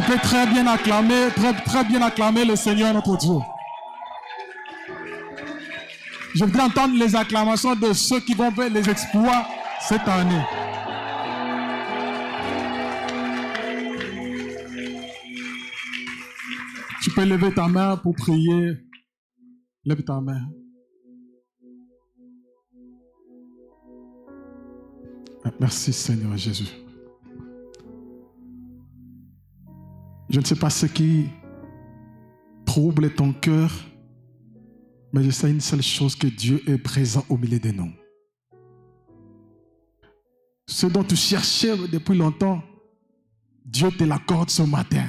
peux très bien acclamer le Seigneur notre Dieu. Je voudrais entendre les acclamations de ceux qui vont faire les exploits cette année. Tu peux lever ta main pour prier. Lève ta main. Merci Seigneur Jésus. Je ne sais pas ce qui trouble ton cœur, mais je sais une seule chose, que Dieu est présent au milieu de nous. Ce dont tu cherchais depuis longtemps, Dieu te l'accorde ce matin.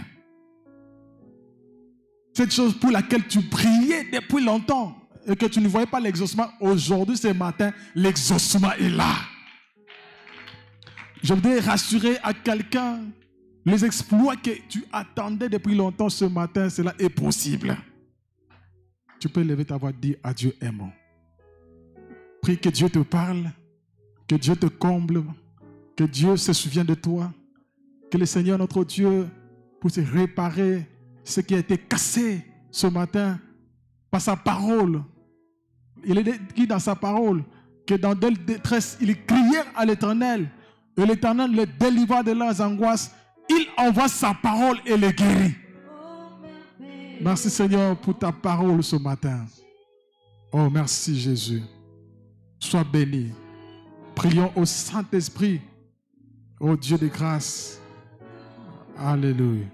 Cette chose pour laquelle tu priais depuis longtemps et que tu ne voyais pas l'exaucement, aujourd'hui, ce matin, l'exaucement est là. Je voudrais rassurer à quelqu'un, les exploits que tu attendais depuis longtemps ce matin, cela est possible. Tu peux lever ta voix et dire à Dieu aimant. Prie que Dieu te parle, que Dieu te comble, que Dieu se souvienne de toi, que le Seigneur notre Dieu puisse réparer ce qui a été cassé ce matin par sa parole. Il est dit dans sa parole que dans de détresse, ils crièrent à l'Éternel et l'Éternel les délivra de leurs angoisses. Il envoie sa parole et les guérit. Merci Seigneur pour ta parole ce matin. Oh merci Jésus. Sois béni. Prions au Saint-Esprit, ô Dieu de grâce. Alléluia.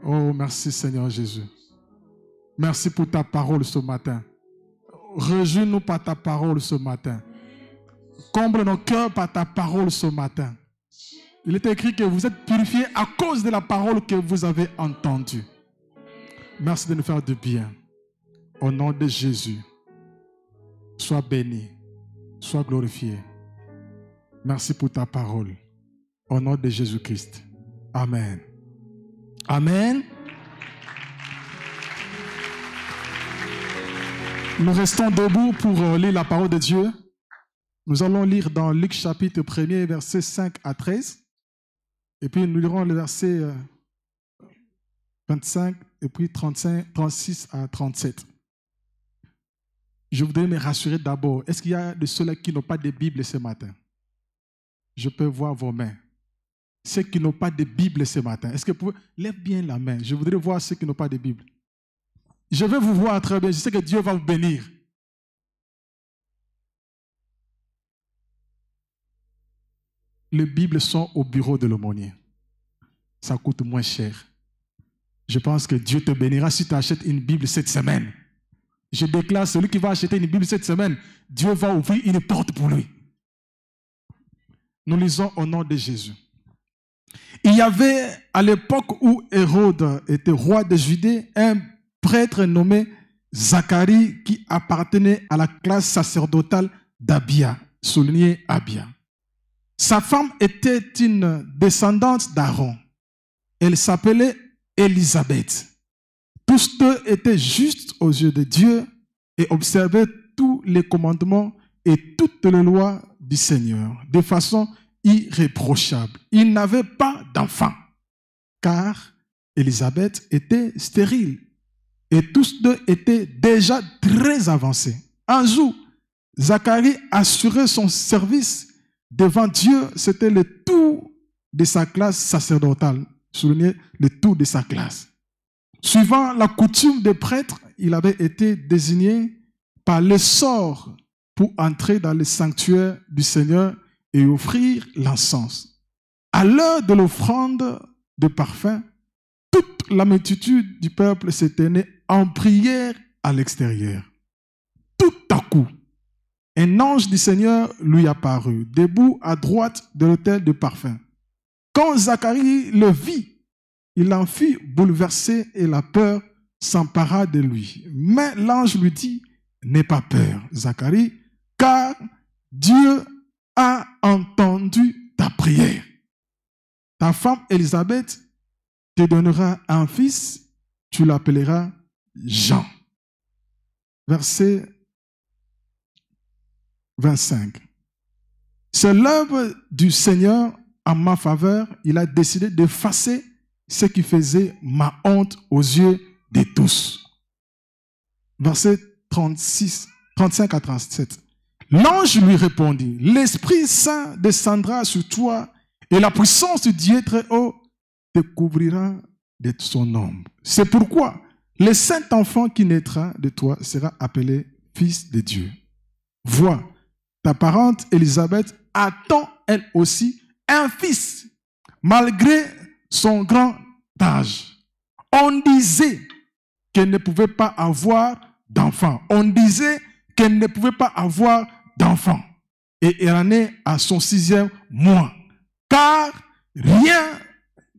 Oh merci Seigneur Jésus. Merci pour ta parole ce matin. Réjouis-nous par ta parole ce matin. Comble nos cœurs par ta parole ce matin. Il est écrit que vous êtes purifiés à cause de la parole que vous avez entendue. Merci de nous faire du bien. Au nom de Jésus, sois béni, sois glorifié. Merci pour ta parole. Au nom de Jésus-Christ. Amen. Amen. Nous restons debout pour lire la parole de Dieu. Nous allons lire dans Luc chapitre 1er, versets 5 à 13. Et puis nous lirons le verset 25 et puis 36 à 37. Je voudrais me rassurer d'abord. Est-ce qu'il y a de ceux-là qui n'ont pas de Bible ce matin? Je peux voir vos mains. Ceux qui n'ont pas de Bible ce matin. Est-ce que vous pouvez... Lève bien la main. Je voudrais voir ceux qui n'ont pas de Bible. Je vais vous voir très bien. Je sais que Dieu va vous bénir. Les Bibles sont au bureau de l'aumônier. Ça coûte moins cher. Je pense que Dieu te bénira si tu achètes une Bible cette semaine. Je déclare, celui qui va acheter une Bible cette semaine, Dieu va ouvrir une porte pour lui. Nous lisons au nom de Jésus. Il y avait à l'époque où Hérode était roi de Judée, un prêtre nommé Zacharie qui appartenait à la classe sacerdotale d'Abia, souligné Abia. Sa femme était une descendante d'Aaron. Elle s'appelait Élisabeth. Tous deux étaient justes aux yeux de Dieu et observaient tous les commandements et toutes les lois du Seigneur de façon irréprochable. Ils n'avaient pas d'enfants, car Élisabeth était stérile et tous deux étaient déjà très avancés. Un jour, Zacharie assurait son service devant Dieu. C'était le tour de sa classe sacerdotale. Soulignez, le tour de sa classe. Suivant la coutume des prêtres, il avait été désigné par le sort pour entrer dans le sanctuaire du Seigneur et offrir l'encens. À l'heure de l'offrande de parfum, toute la multitude du peuple se tenait en prière à l'extérieur. Tout à coup, un ange du Seigneur lui apparut, debout à droite de l'autel de parfum. Quand Zacharie le vit, il en fut bouleversé et la peur s'empara de lui. Mais l'ange lui dit, n'aie pas peur, Zacharie, car Dieu a entendu ta prière. Ta femme Élisabeth te donnera un fils, tu l'appelleras Jean. Verset 25. C'est l'œuvre du Seigneur en ma faveur. Il a décidé d'effacer ce qui faisait ma honte aux yeux de tous. Verset 35 à 37. L'ange lui répondit, l'Esprit Saint descendra sur toi et la puissance du Dieu très haut te couvrira de son ombre. C'est pourquoi le saint enfant qui naîtra de toi sera appelé Fils de Dieu. Vois, ta parente Élisabeth attend elle aussi un fils, malgré son grand âge. On disait qu'elle ne pouvait pas avoir d'enfant. On disait qu'elle ne pouvait pas avoir d'enfant. Et elle en est à son 6e mois. Car rien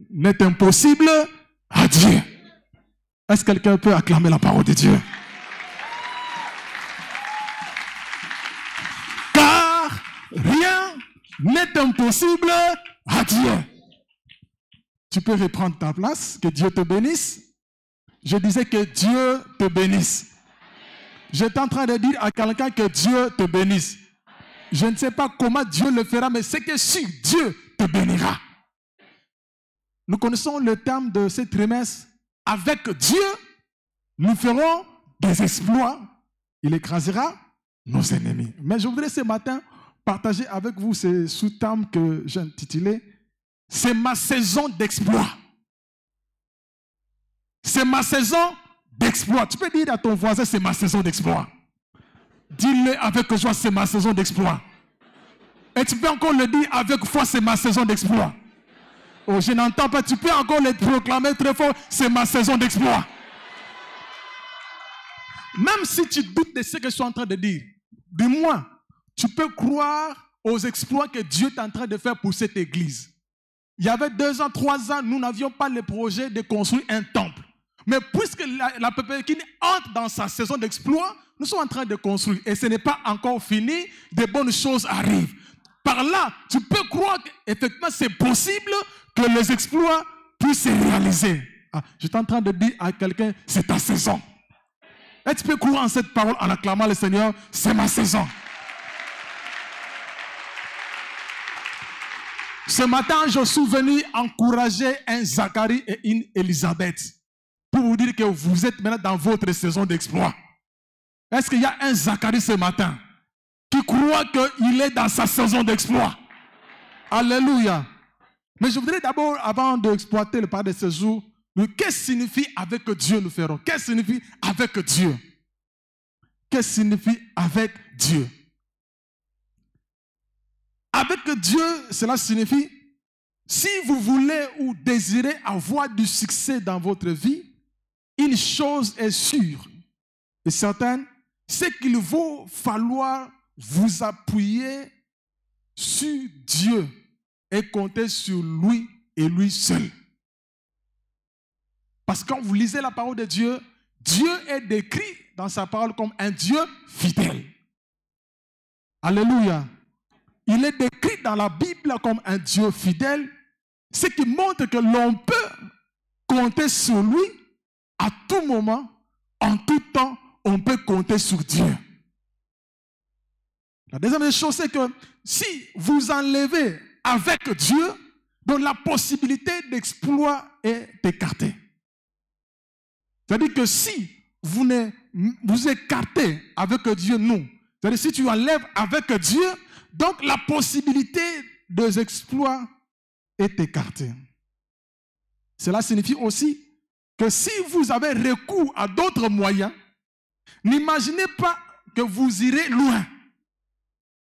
n'est impossible à Dieu. Est-ce que quelqu'un peut acclamer la parole de Dieu? Car rien n'est impossible à Dieu. Tu peux reprendre ta place. Que Dieu te bénisse. Je disais que Dieu te bénisse. J'étais en train de dire à quelqu'un que Dieu te bénisse. Je ne sais pas comment Dieu le fera, mais c'est que si Dieu te bénira. Nous connaissons le terme de ce trimestre. Avec Dieu, nous ferons des exploits. Il écrasera nos ennemis. Mais je voudrais ce matin partager avec vous ce sous-terme que j'ai intitulé « C'est ma saison d'exploit ». C'est ma saison d'exploit. Tu peux dire à ton voisin, c'est ma saison d'exploit. Dis-le avec joie, c'est ma saison d'exploit. Et tu peux encore le dire avec foi, c'est ma saison d'exploit. Oh, je n'entends pas. Tu peux encore le proclamer très fort, c'est ma saison d'exploit. Même si tu doutes de ce que je suis en train de dire, du moins, tu peux croire aux exploits que Dieu est en train de faire pour cette église. Il y avait 2 ans, 3 ans, nous n'avions pas le projet de construire un temple. Mais puisque la Pépékine entre dans sa saison d'exploit, nous sommes en train de construire. Et ce n'est pas encore fini, de bonnes choses arrivent. Par là, tu peux croire qu'effectivement c'est possible que les exploits puissent se réaliser. Ah, je suis en train de dire à quelqu'un, c'est ta saison. Et tu peux croire en cette parole en acclamant le Seigneur, c'est ma saison. Ce matin, je suis venu encourager un Zacharie et une Élisabeth pour vous dire que vous êtes maintenant dans votre saison d'exploit. Est-ce qu'il y a un Zacharie ce matin qui croit qu'il est dans sa saison d'exploit? Alléluia. Mais je voudrais d'abord, avant d'exploiter le parler de ce jour, qu'est-ce que signifie avec Dieu nous ferons? Qu'est-ce que signifie avec Dieu? Qu'est-ce que signifie avec Dieu? Avec Dieu, cela signifie, si vous voulez ou désirez avoir du succès dans votre vie, une chose est sûre et certaine, c'est qu'il va falloir vous appuyer sur Dieu et compter sur lui et lui seul. Parce que quand vous lisez la parole de Dieu, Dieu est décrit dans sa parole comme un Dieu fidèle. Alléluia. Il est décrit dans la Bible comme un Dieu fidèle, ce qui montre que l'on peut compter sur lui à tout moment, en tout temps, on peut compter sur Dieu. La deuxième chose, c'est que si vous enlevez avec Dieu, donc la possibilité d'exploit est écartée. C'est-à-dire que si vous écartez avec Dieu, non. C'est-à-dire si tu enlèves avec Dieu, donc la possibilité des exploits est écartée. Cela signifie aussi que si vous avez recours à d'autres moyens, n'imaginez pas que vous irez loin.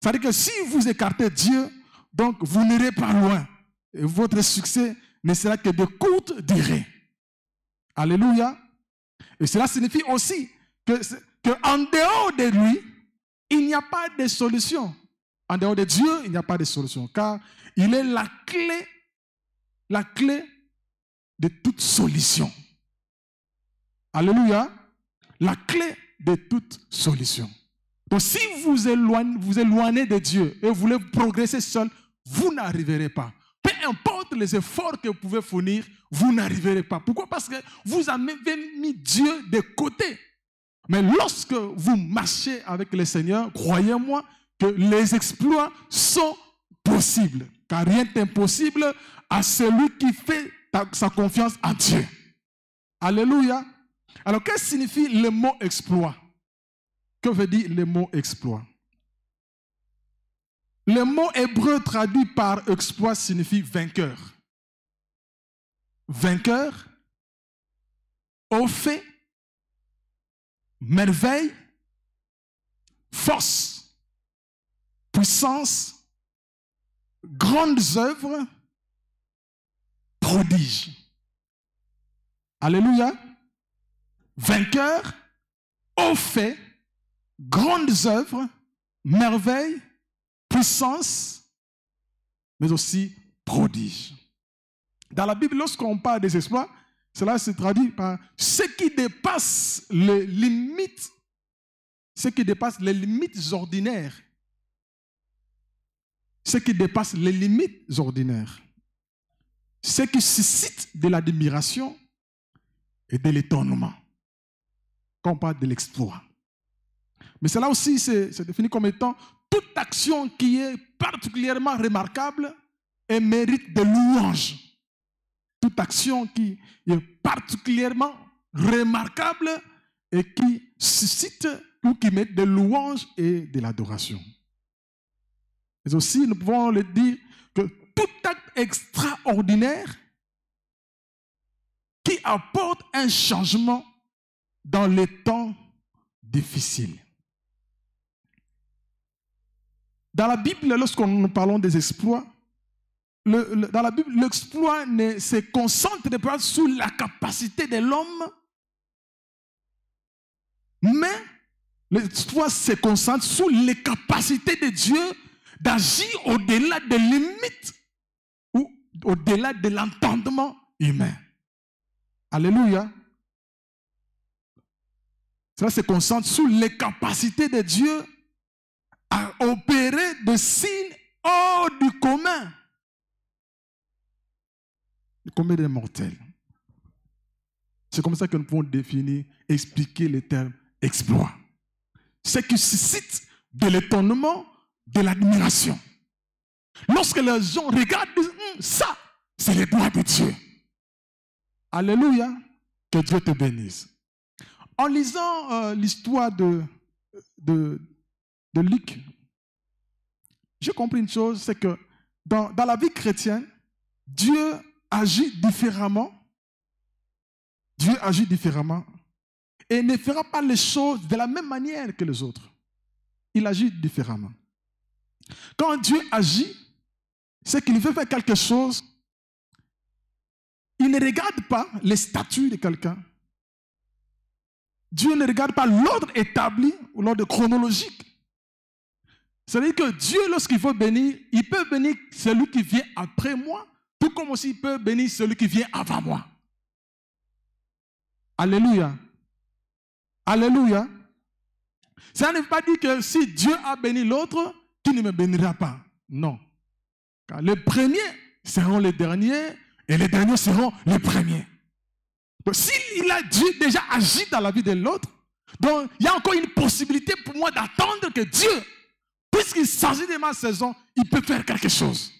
C'est-à-dire que si vous écartez Dieu, donc vous n'irez pas loin. Et votre succès ne sera que de courte durée. Alléluia. Et cela signifie aussi que en dehors de lui, il n'y a pas de solution. En dehors de Dieu, il n'y a pas de solution. Car il est la clé de toute solution. Alléluia. La clé de toute solution. Donc si vous éloignez de Dieu et vous voulez progresser seul, vous n'arriverez pas. Peu importe les efforts que vous pouvez fournir, vous n'arriverez pas. Pourquoi? Parce que vous avez mis Dieu de côté. Mais lorsque vous marchez avec le Seigneur, croyez-moi que les exploits sont possibles. Car rien n'est impossible à celui qui fait sa confiance en Dieu. Alléluia. Alors, qu'est-ce que signifie le mot exploit? Que veut dire le mot exploit? Le mot hébreu traduit par exploit signifie vainqueur. Vainqueur, au fait, merveille, force, puissance, grandes œuvres, prodiges. Alléluia. Vainqueur, au fait, grandes œuvres, merveilles, puissance, mais aussi prodiges. Dans la Bible, lorsqu'on parle des exploits, cela se traduit par ce qui dépasse les limites, ce qui dépasse les limites ordinaires. Ce qui dépasse les limites ordinaires. Ce qui suscite de l'admiration et de l'étonnement. Quand on parle de l'exploit. Mais cela aussi, c'est défini comme étant toute action qui est particulièrement remarquable et mérite de louange. Toute action qui est particulièrement remarquable et qui suscite ou qui met de louange et de l'adoration. Mais aussi, nous pouvons le dire que tout acte extraordinaire qui apporte un changement dans les temps difficiles. Dans la Bible, lorsqu'on nous parlons des exploits, dans la Bible, l'exploit ne se concentre pas sur la capacité de l'homme, mais l'exploit se concentre sur les capacités de Dieu d'agir au-delà des limites ou au-delà de l'entendement humain. Alléluia. Cela se concentre sur les capacités de Dieu à opérer des signes hors du commun. Du commun des mortels. C'est comme ça que nous pouvons définir, expliquer le terme exploit. Ce qui suscite de l'étonnement, de l'admiration. Lorsque les gens regardent, disent, ça, c'est les doigts de Dieu. Alléluia. Que Dieu te bénisse. En lisant l'histoire de Luc, j'ai compris une chose, c'est que dans la vie chrétienne, Dieu agit différemment. Dieu agit différemment et ne fera pas les choses de la même manière que les autres. Il agit différemment. Quand Dieu agit, c'est qu'il veut faire quelque chose. Il ne regarde pas les statuts de quelqu'un. Dieu ne regarde pas l'ordre établi ou l'ordre chronologique. C'est-à-dire que Dieu, lorsqu'il veut bénir, il peut bénir celui qui vient après moi, tout comme aussi il peut bénir celui qui vient avant moi. Alléluia. Alléluia. Ça ne veut pas dire que si Dieu a béni l'autre, tu ne me béniras pas. Non. Car les premiers seront les derniers et les derniers seront les premiers. Donc, s'il a Dieu déjà agi dans la vie de l'autre, donc il y a encore une possibilité pour moi d'attendre que Dieu, puisqu'il s'agit de ma saison, il peut faire quelque chose.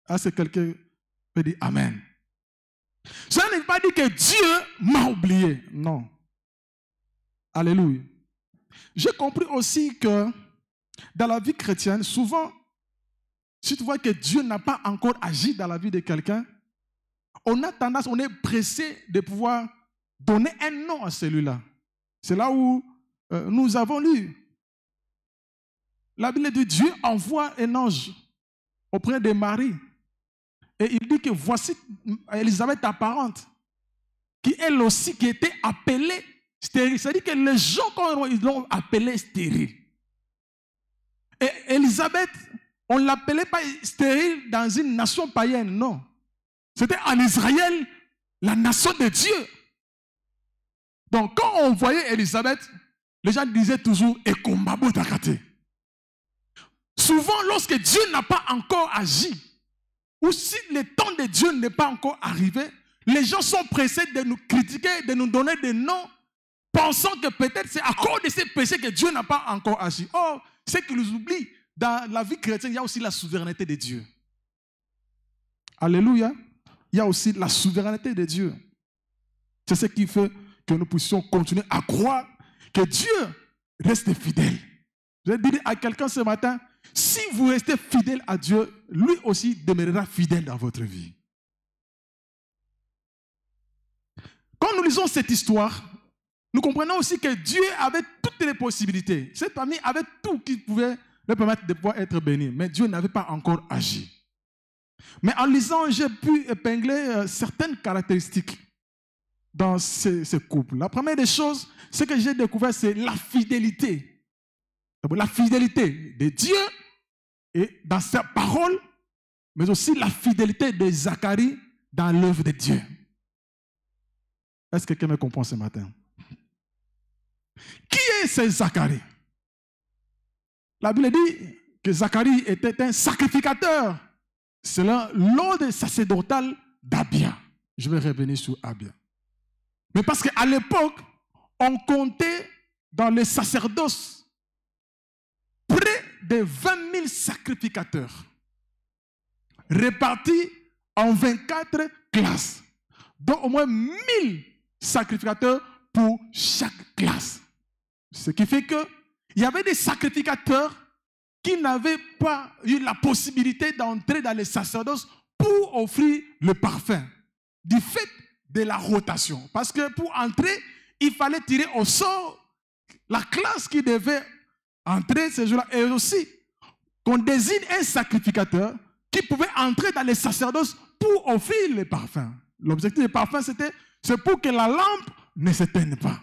Ah, c'est quelqu'un qui peut dire Amen. Ça ne veut pas dire que Dieu m'a oublié. Non. Alléluia. J'ai compris aussi que dans la vie chrétienne, souvent, si tu vois que Dieu n'a pas encore agi dans la vie de quelqu'un, on a tendance, on est pressé de pouvoir donner un nom à celui-là. C'est là où nous avons lu. La Bible dit Dieu envoie un ange auprès de Marie. Et il dit que voici Élisabeth ta parente, qui elle aussi qui était appelée stérile. C'est-à-dire que les gens, quand ils l'ont appelée stérile. Et Élisabeth, on ne l'appelait pas stérile dans une nation païenne, non. C'était en Israël, la nation de Dieu. Donc quand on voyait Élisabeth, les gens disaient toujours « Ekombabo takate ». Souvent, lorsque Dieu n'a pas encore agi, ou si le temps de Dieu n'est pas encore arrivé, les gens sont pressés de nous critiquer, de nous donner des noms, pensant que peut-être c'est à cause de ces péchés que Dieu n'a pas encore agi. Or, ce qu'ils oublient, dans la vie chrétienne, il y a aussi la souveraineté de Dieu. Alléluia. il y a aussi la souveraineté de Dieu. C'est ce qui fait que nous puissions continuer à croire que Dieu reste fidèle. Je vais dire à quelqu'un ce matin, si vous restez fidèle à Dieu, lui aussi demeurera fidèle dans votre vie. Quand nous lisons cette histoire, nous comprenons aussi que Dieu avait toutes les possibilités. Cette famille avait tout qui pouvait leur permettre de pouvoir être béni, mais Dieu n'avait pas encore agi. Mais en lisant, j'ai pu épingler certaines caractéristiques dans ce couple. La première des choses, ce que j'ai découvert, c'est la fidélité. La fidélité de Dieu et dans sa parole, mais aussi la fidélité de Zacharie dans l'œuvre de Dieu. Est-ce que quelqu'un me comprend ce matin? Qui est ce Zacharie? La Bible dit que Zacharie était un sacrificateur selon l'ordre sacerdotal d'Abia. Je vais revenir sur Abia. Mais parce qu'à l'époque, on comptait dans les sacerdoces près de 20 000 sacrificateurs répartis en 24 classes, dont au moins 1000 sacrificateurs pour chaque classe. Ce qui fait qu'il y avait des sacrificateurs qui n'avaient pas eu la possibilité d'entrer dans les sacerdoces pour offrir le parfum, du fait de la rotation. Parce que pour entrer, il fallait tirer au sort la classe qui devait entrer ce jour-là. Et aussi, qu'on désigne un sacrificateur qui pouvait entrer dans les sacerdoces pour offrir le parfum. L'objectif du parfum, c'est pour que la lampe ne s'éteigne pas.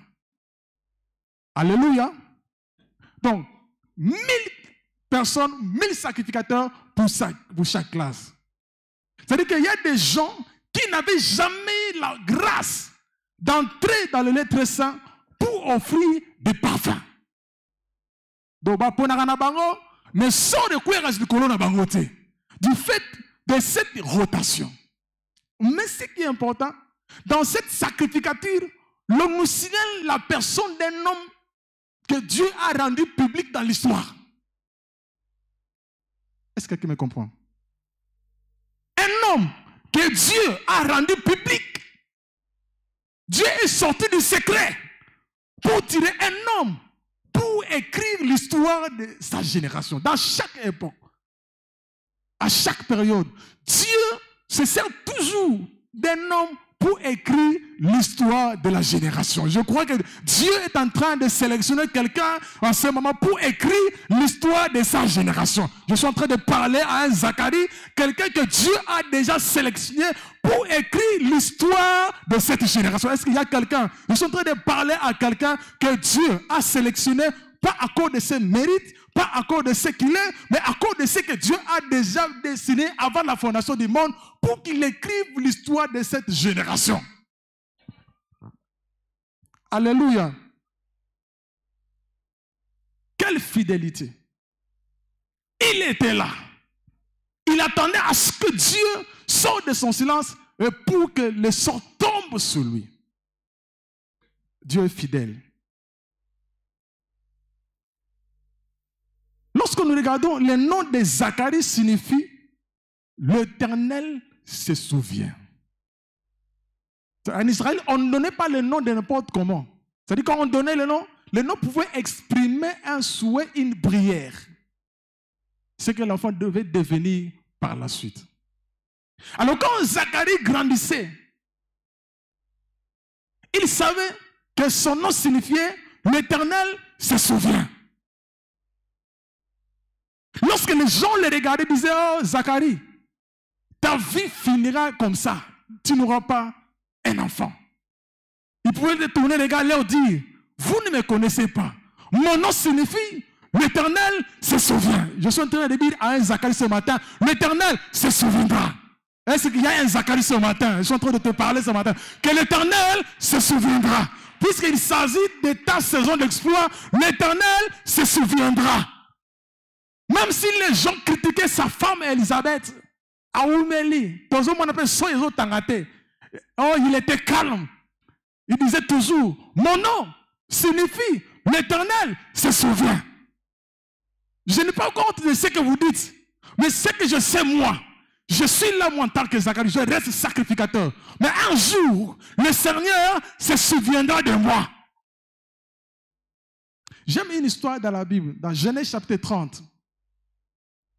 Alléluia. Donc, 1000 personnes, 1000 sacrificateurs pour chaque classe. C'est-à-dire qu'il y a des gens qui n'avaient jamais la grâce d'entrer dans le lieu très saint pour offrir des parfums. Donc, mais sans de quoi du fait de cette rotation. Mais ce qui est important, dans cette sacrificature, l'on nous signale la personne d'un homme que Dieu a rendu public dans l'histoire. Est-ce que quelqu'un me comprend? Un homme que Dieu a rendu public. Dieu est sorti du secret pour tirer un homme, pour écrire l'histoire de sa génération, dans chaque époque, à chaque période. Dieu se sert toujours d'un homme pour écrire l'histoire de la génération. Je crois que Dieu est en train de sélectionner quelqu'un en ce moment pour écrire l'histoire de sa génération. Je suis en train de parler à un Zacharie, quelqu'un que Dieu a déjà sélectionné pour écrire l'histoire de cette génération. Est-ce qu'il y a quelqu'un? Je suis en train de parler à quelqu'un que Dieu a sélectionné, pas à cause de ses mérites, pas à cause de ce qu'il est, mais à cause de ce que Dieu a déjà dessiné avant la fondation du monde pour qu'il écrive l'histoire de cette génération. Alléluia. Quelle fidélité. Il était là. Il attendait à ce que Dieu sorte de son silence pour que le sort tombe sur lui. Dieu est fidèle. Lorsque nous regardons, le nom de Zacharie signifie l'Éternel se souvient. En Israël, on ne donnait pas le nom de n'importe comment. C'est-à-dire quand on donnait le nom pouvait exprimer un souhait, une prière. Ce que l'enfant devait devenir par la suite. Alors quand Zacharie grandissait, il savait que son nom signifiait l'Éternel se souvient. Lorsque les gens le regardaient, ils disaient, oh Zacharie, ta vie finira comme ça. Tu n'auras pas un enfant. Ils pouvaient détourner les gars et leur dire, vous ne me connaissez pas. Mon nom signifie, l'Éternel se souvient. Je suis en train de dire à un Zacharie ce matin, l'Éternel se souviendra. Est-ce qu'il y a un Zacharie ce matin? Je suis en train de te parler ce matin. Que l'Éternel se souviendra. Puisqu'il s'agit de ta saison d'exploit, l'Éternel se souviendra. Même si les gens critiquaient sa femme Élisabeth, Aoumeli, il était calme. Il disait toujours, mon nom signifie l'Éternel se souvient. Je n'ai pas compte de ce que vous dites, mais ce que je sais moi, Je suis là, moi, en tant que Zacharie, je reste sacrificateur. Mais un jour, le Seigneur se souviendra de moi. J'aime une histoire dans la Bible, dans Genèse chapitre 30.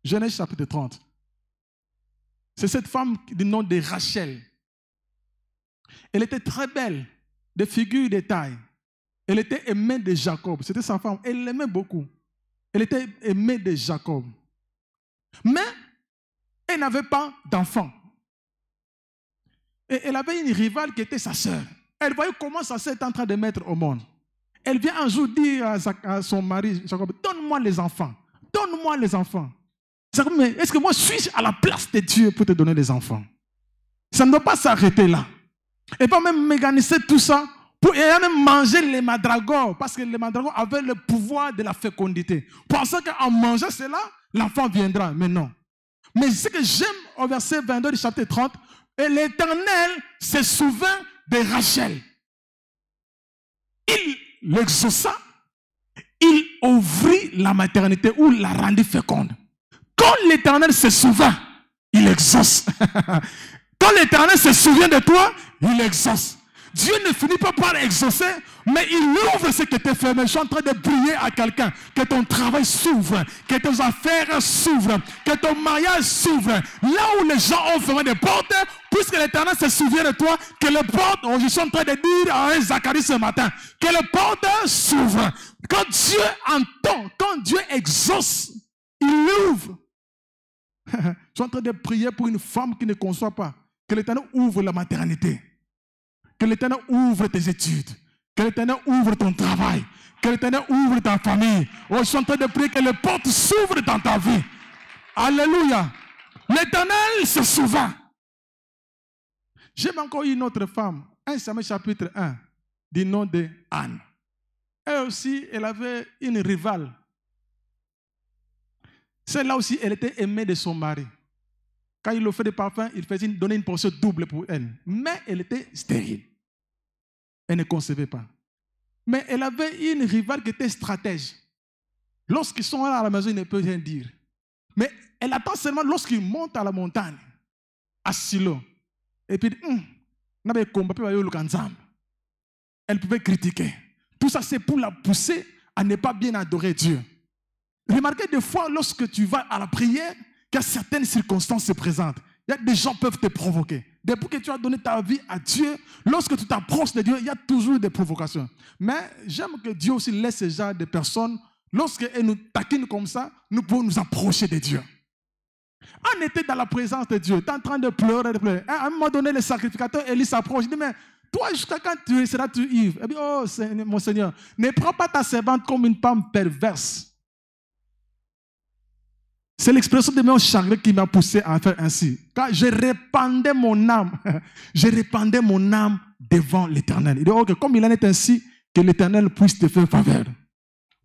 Genèse chapitre 30. C'est cette femme du nom de Rachel. Elle était très belle, de figure et de taille. Elle était aimée de Jacob. C'était sa femme. Elle l'aimait beaucoup. Elle était aimée de Jacob. Mais elle n'avait pas d'enfant. Et elle avait une rivale qui était sa sœur. Elle voyait comment sa sœur était en train de mettre au monde. Elle vient un jour dire à son mari, Jacob, donne-moi les enfants. Donne-moi les enfants. Jacob, mais est-ce que moi suis à la place de Dieu pour te donner les enfants? Ça ne doit pas s'arrêter là. Elle va même méganiser tout ça. Elle a même mangé les mandragores, parce que les mandragores avaient le pouvoir de la fécondité. Pensant qu'en mangeant cela, l'enfant viendra. Mais non. Mais ce que j'aime au verset 22 du chapitre 30, et l'Éternel se souvint de Rachel. Il l'exauça, il ouvrit la maternité ou la rendit féconde. Quand l'Éternel se souvint, il exauce. Quand l'Éternel se souvient de toi, il exauce. Dieu ne finit pas par exaucer, mais il ouvre ce qui était fermé. Je suis en train de prier à quelqu'un, que ton travail s'ouvre, que tes affaires s'ouvrent, que ton mariage s'ouvre. Là où les gens ont fermé des portes, puisque l'Éternel se souvient de toi, que les portes, je suis en train de dire à un Zacharie ce matin, que les portes s'ouvrent. Quand Dieu entend, quand Dieu exauce, il ouvre. Je suis en train de prier pour une femme qui ne conçoit pas, que l'Éternel ouvre la maternité. Que l'Éternel ouvre tes études. Que l'Éternel ouvre ton travail. Que l'Éternel ouvre ta famille. Oh, je suis en train de prier que les portes s'ouvrent dans ta vie. Alléluia. L'Éternel se souvint. J'aime encore une autre femme. 1 Samuel chapitre 1, du nom de Anne. Elle aussi, elle avait une rivale. Celle-là aussi, elle était aimée de son mari. Quand il offrait des parfums, il faisait donner une portion double pour elle. Mais elle était stérile. Elle ne concevait pas. Mais elle avait une rivale qui était stratège. Lorsqu'ils sont là à la maison, il ne peut rien dire. Mais elle attend seulement lorsqu'ils montent à la montagne, à Silo. Et puis, elle pouvait critiquer. Tout ça, c'est pour la pousser à ne pas bien adorer Dieu. Remarquez des fois, lorsque tu vas à la prière, qu'il y a certaines circonstances se présentent. Il y a des gens qui peuvent te provoquer. Depuis que tu as donné ta vie à Dieu, lorsque tu t'approches de Dieu, il y a toujours des provocations. Mais j'aime que Dieu aussi laisse ce genre de personnes, lorsqu'elles nous taquinent comme ça, nous pouvons nous approcher de Dieu. On était dans la présence de Dieu, tu es en train de pleurer, À un moment donné, le sacrificateur Élie s'approche, il dit, mais toi, jusqu'à quand tu seras-tu ivre? Il dit, oh, mon Seigneur, ne prends pas ta servante comme une femme perverse. C'est l'expression de mon chagrin qui m'a poussé à faire ainsi. Quand je répandais mon âme, devant l'Éternel. Il dit, ok, comme il en est ainsi, que l'Éternel puisse te faire faveur.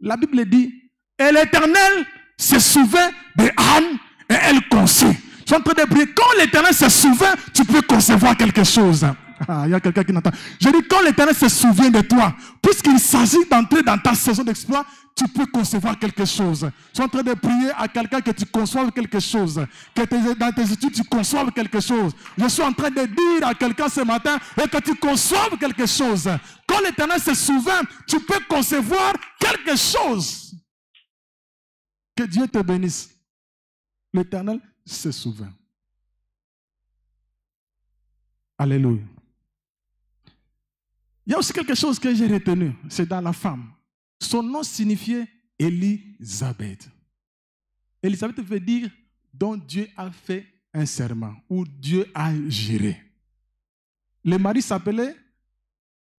La Bible dit, et l'Éternel se souvint de Anne et elle conçut. Je suis en train de prier, quand l'Éternel se souvient, tu peux concevoir quelque chose. Ah, il y a quelqu'un qui n'entend. Je dis, quand l'Éternel se souvient de toi, puisqu'il s'agit d'entrer dans ta saison d'exploit, tu peux concevoir quelque chose. Je suis en train de prier à quelqu'un que tu conçoives quelque chose. Que dans tes études, tu conçoives quelque chose. Je suis en train de dire à quelqu'un ce matin et que tu conçoives quelque chose. Quand l'Éternel se souvient, tu peux concevoir quelque chose. Que Dieu te bénisse. L'Éternel se souvient. Alléluia. Il y a aussi quelque chose que j'ai retenu, c'est dans la femme. Son nom signifiait Élisabeth. Élisabeth veut dire dont Dieu a fait un serment, ou Dieu a juré. Le mari s'appelait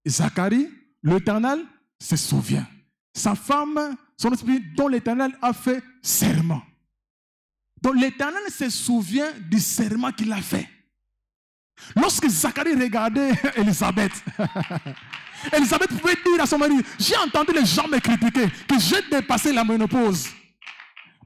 Zacharie, l'Éternel se souvient. Sa femme, son esprit, dont l'Éternel a fait serment. Donc l'Éternel se souvient du serment qu'il a fait. Lorsque Zacharie regardait Élisabeth, Élisabeth pouvait dire à son mari, j'ai entendu les gens me critiquer, que j'ai dépassé la ménopause.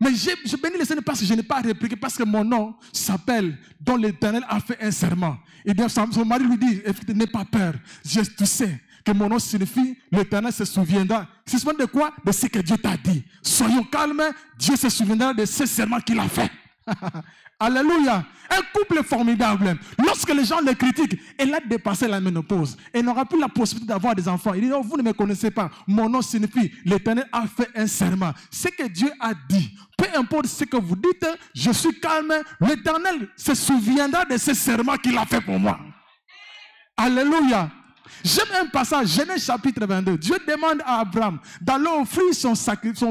Mais je bénis le Seigneur parce que je n'ai pas répliqué, parce que mon nom s'appelle, dont l'Éternel a fait un serment. Et bien son mari lui dit, n'aie pas peur, tu sais que mon nom signifie, l'Éternel se souviendra. C'est souvent de quoi? De ce que Dieu t'a dit. Soyons calmes, Dieu se souviendra de ce serment qu'il a fait. Alléluia. Un couple formidable. Lorsque les gens le critiquent, elle a dépassé la ménopause. Elle n'aura plus la possibilité d'avoir des enfants. Il dit, oh, vous ne me connaissez pas. Mon nom signifie, l'Éternel a fait un serment. Ce que Dieu a dit, peu importe ce que vous dites, je suis calme. L'Éternel se souviendra de ce serment qu'il a fait pour moi. Alléluia. J'aime un passage, Genèse chapitre 22. Dieu demande à Abraham d'aller offrir son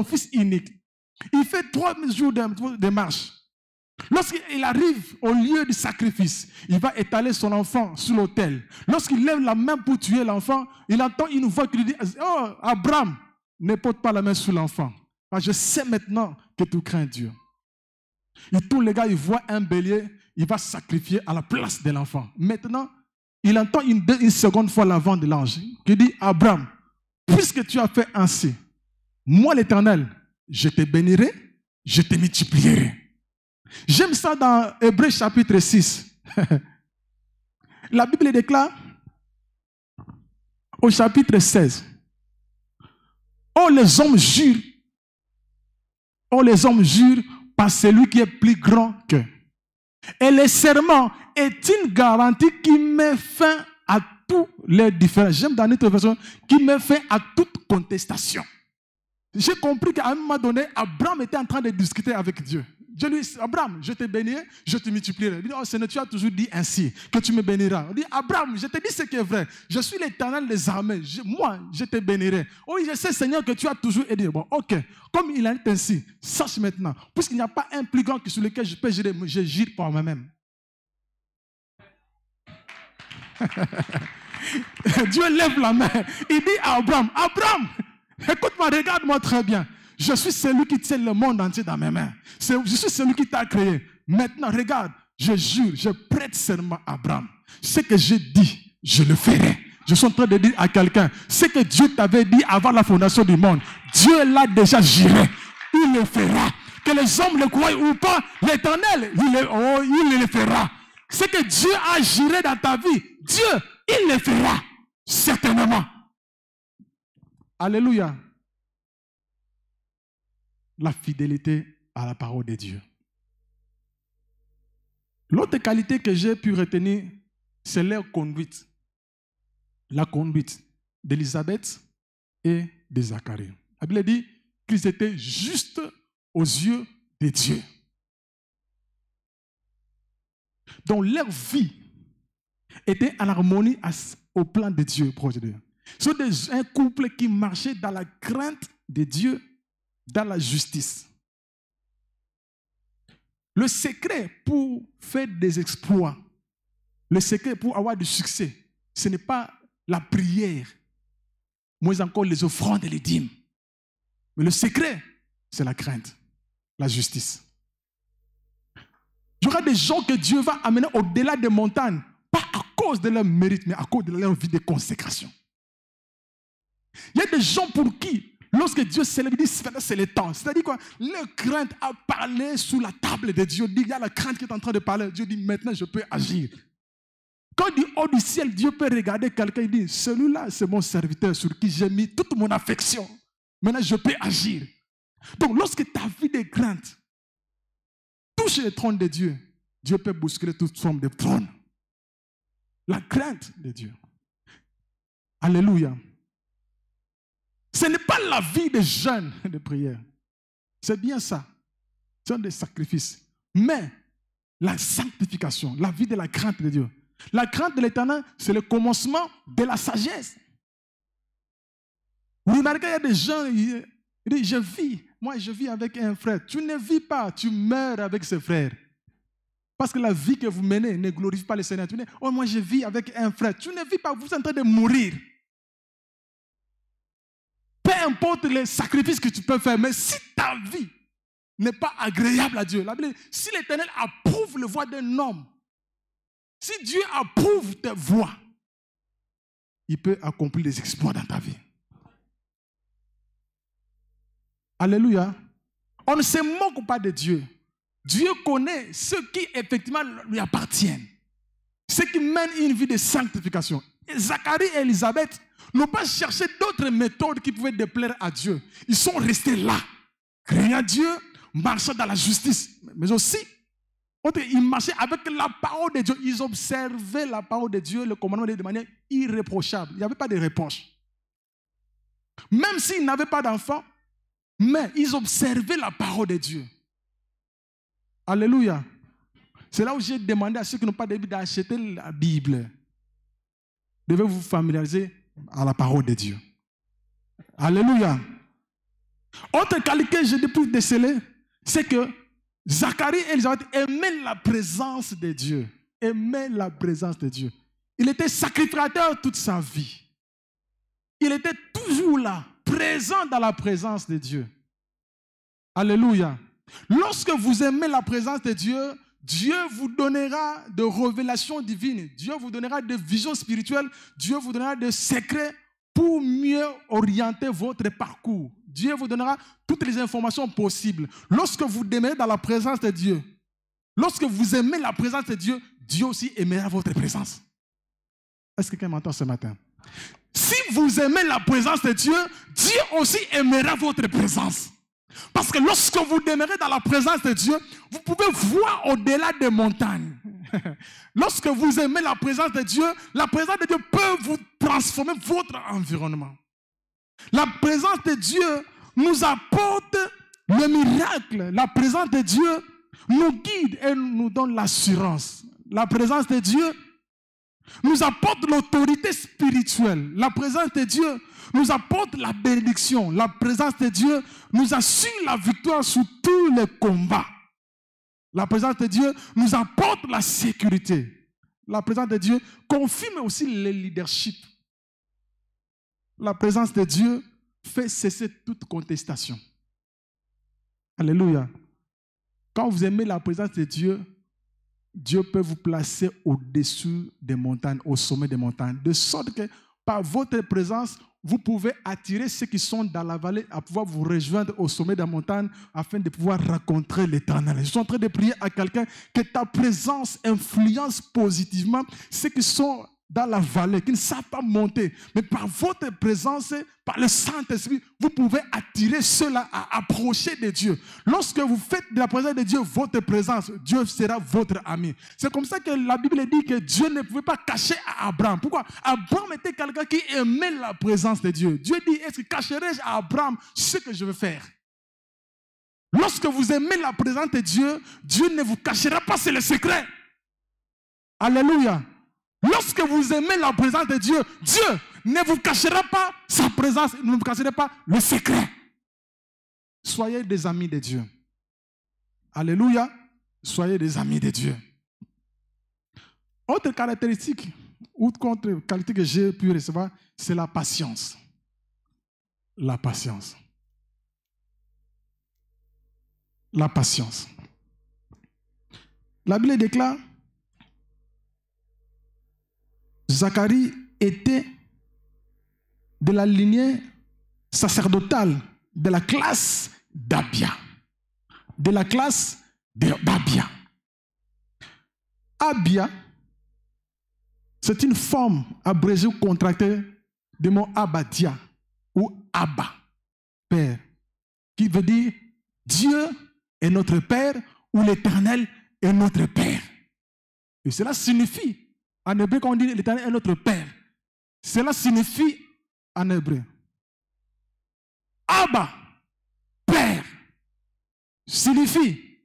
fils unique. Il fait 3 jours de marche. Lorsqu'il arrive au lieu du sacrifice, il va étaler son enfant sur l'autel. Lorsqu'il lève la main pour tuer l'enfant, il entend une voix qui lui dit, oh Abraham, ne porte pas la main sur l'enfant. Je sais maintenant que tu crains Dieu. Et tous les gars, ils voient un bélier, il va sacrifier à la place de l'enfant. Maintenant, il entend une seconde fois la voix de l'ange qui dit, Abraham, puisque tu as fait ainsi, moi l'Éternel, je te bénirai, je te multiplierai. J'aime ça dans Hébreux chapitre 6. La Bible déclare au chapitre 16. Oh les hommes jurent par celui qui est plus grand qu'eux. Et le serment est une garantie qui met fin à tous les différends. J'aime dans notre version, qui met fin à toute contestation. J'ai compris qu'à un moment donné, Abraham était en train de discuter avec Dieu. Dieu lui dit, Abraham, je te bénirai, je te multiplierai. Il dit, oh Seigneur, tu as toujours dit ainsi, que tu me béniras. Il dit, Abraham, je te dis ce qui est vrai. Je suis l'Éternel des armées. Moi, je te bénirai. Oh, je sais, Seigneur, que tu as toujours aidé. Bon, ok. Comme il est ainsi, sache maintenant, puisqu'il n'y a pas un plus grand que sur lequel je peux jurer, je jure par moi-même. Dieu lève la main. Il dit à Abraham, Abraham, écoute-moi, regarde-moi très bien. Je suis celui qui tient le monde entier dans mes mains. Je suis celui qui t'a créé. Maintenant, regarde, je jure, je prête serment à Abraham. Ce que j'ai dit, je le ferai. Je suis en train de dire à quelqu'un, ce que Dieu t'avait dit avant la fondation du monde, Dieu l'a déjà juré. Il le fera. Que les hommes le croient ou pas, l'Éternel, il le fera. Ce que Dieu a juré dans ta vie, Dieu, il le fera. Certainement. Alléluia. La fidélité à la parole de Dieu. L'autre qualité que j'ai pu retenir, c'est leur conduite. La conduite d'Élisabeth et de Zacharie. La Bible dit qu'ils étaient justes aux yeux de Dieu. Donc leur vie était en harmonie au plan de Dieu, proche de Dieu. C'est un couple qui marchait dans la crainte de Dieu, dans la justice. Le secret pour faire des exploits, le secret pour avoir du succès, ce n'est pas la prière, moins encore les offrandes et les dîmes. Mais le secret, c'est la crainte, la justice. Il y aura des gens que Dieu va amener au-delà des montagnes, pas à cause de leur mérite, mais à cause de leur vie de consécration. Il y a des gens pour qui, lorsque Dieu s'élève, il dit c'est le temps. C'est-à-dire quoi? Leur crainte a parlé sous la table de Dieu. Il y a la crainte qui est en train de parler. Dieu dit maintenant je peux agir. Quand du haut du ciel, Dieu peut regarder quelqu'un et dire celui-là c'est mon serviteur sur qui j'ai mis toute mon affection. Maintenant je peux agir. Donc lorsque ta vie de crainte touche le trône de Dieu, Dieu peut bousculer toute forme de trône. La crainte de Dieu. Alléluia. Ce n'est pas la vie de jeûne et de prière. C'est bien ça. C'est des sacrifices. Mais la sanctification, la vie de la crainte de Dieu. La crainte de l'Éternel, c'est le commencement de la sagesse. Vous remarquez, il y a des gens, ils disent, je vis. Moi, je vis avec un frère. Tu ne vis pas, tu meurs avec ce frère. Parce que la vie que vous menez ne glorifie pas le Seigneur. Tu dis, oh, moi, je vis avec un frère. Tu ne vis pas, vous êtes en train de mourir. Peu importe les sacrifices que tu peux faire, mais si ta vie n'est pas agréable à Dieu, la Bible dit, si l'Éternel approuve la voie d'un homme, si Dieu approuve tes voies, il peut accomplir des exploits dans ta vie. Alléluia. On ne se moque pas de Dieu. Dieu connaît ceux qui effectivement lui appartiennent. Ceux qui mènent une vie de sanctification. Et Zacharie et Élisabeth n'ont pas cherché d'autres méthodes qui pouvaient déplaire à Dieu. Ils sont restés là, craignant Dieu, marchant dans la justice, mais aussi Ils marchaient avec la parole de Dieu. Ils observaient la parole de Dieu, le commandement de Dieu de manière irréprochable. Il n'y avait pas de reproche. Même s'ils n'avaient pas d'enfants, mais ils observaient la parole de Dieu. Alléluia. C'est là où j'ai demandé à ceux qui n'ont pas de Bible d'acheter la Bible. Devez vous familiariser à la parole de Dieu. Alléluia. Autre qualité que j'ai pu déceler, c'est que Zacharie et Élisabeth aimaient la présence de Dieu. Aimaient la présence de Dieu. Il était sacrificateur toute sa vie. Il était toujours là, présent dans la présence de Dieu. Alléluia. Lorsque vous aimez la présence de Dieu, Dieu vous donnera de révélations divines. Dieu vous donnera de visions spirituelles. Dieu vous donnera de secrets pour mieux orienter votre parcours. Dieu vous donnera toutes les informations possibles. Lorsque vous demeurez dans la présence de Dieu, lorsque vous aimez la présence de Dieu, Dieu aussi aimera votre présence. Est-ce que quelqu'un m'entend ce matin? Si vous aimez la présence de Dieu, Dieu aussi aimera votre présence. Parce que lorsque vous demeurez dans la présence de Dieu, vous pouvez voir au-delà des montagnes. Lorsque vous aimez la présence de Dieu peut vous transformer votre environnement. La présence de Dieu nous apporte le miracle. La présence de Dieu nous guide et nous donne l'assurance. La présence de Dieu nous apporte l'autorité spirituelle. La présence de Dieu nous apporte la bénédiction. La présence de Dieu nous assure la victoire sur tous les combats. La présence de Dieu nous apporte la sécurité. La présence de Dieu confirme aussi le leadership. La présence de Dieu fait cesser toute contestation. Alléluia. Quand vous aimez la présence de Dieu, Dieu peut vous placer au-dessus des montagnes, au sommet des montagnes, de sorte que par votre présence, vous pouvez attirer ceux qui sont dans la vallée à pouvoir vous rejoindre au sommet de la montagne afin de pouvoir rencontrer l'Éternel. Je suis en train de prier à quelqu'un que ta présence influence positivement ceux qui sont dans la vallée, qui ne savent pas monter. Mais par votre présence, par le Saint-Esprit, vous pouvez attirer ceux-là à approcher de Dieu. Lorsque vous faites de la présence de Dieu votre présence, Dieu sera votre ami. C'est comme ça que la Bible dit que Dieu ne pouvait pas cacher à Abraham. Pourquoi? Abraham était quelqu'un qui aimait la présence de Dieu. Dieu dit, est-ce que cacherai-je à Abraham ce que je veux faire? Lorsque vous aimez la présence de Dieu, Dieu ne vous cachera pas, c'est le secret. Alléluia. Lorsque vous aimez la présence de Dieu, Dieu ne vous cachera pas sa présence, ne vous cachera pas le secret. Soyez des amis de Dieu. Alléluia. Soyez des amis de Dieu. Autre caractéristique, autre qualité que j'ai pu recevoir, c'est la patience. La patience. La patience. La Bible déclare, Zacharie était de la lignée sacerdotale de la classe d'Abia. De la classe d'Abia. Abia, c'est une forme abrégée ou contractée du mot Abadia ou Abba, Père, qui veut dire Dieu est notre Père ou l'Éternel est notre Père. Et cela signifie, en hébreu, quand on dit l'Éternel est notre Père, cela signifie en hébreu Abba, Père, signifie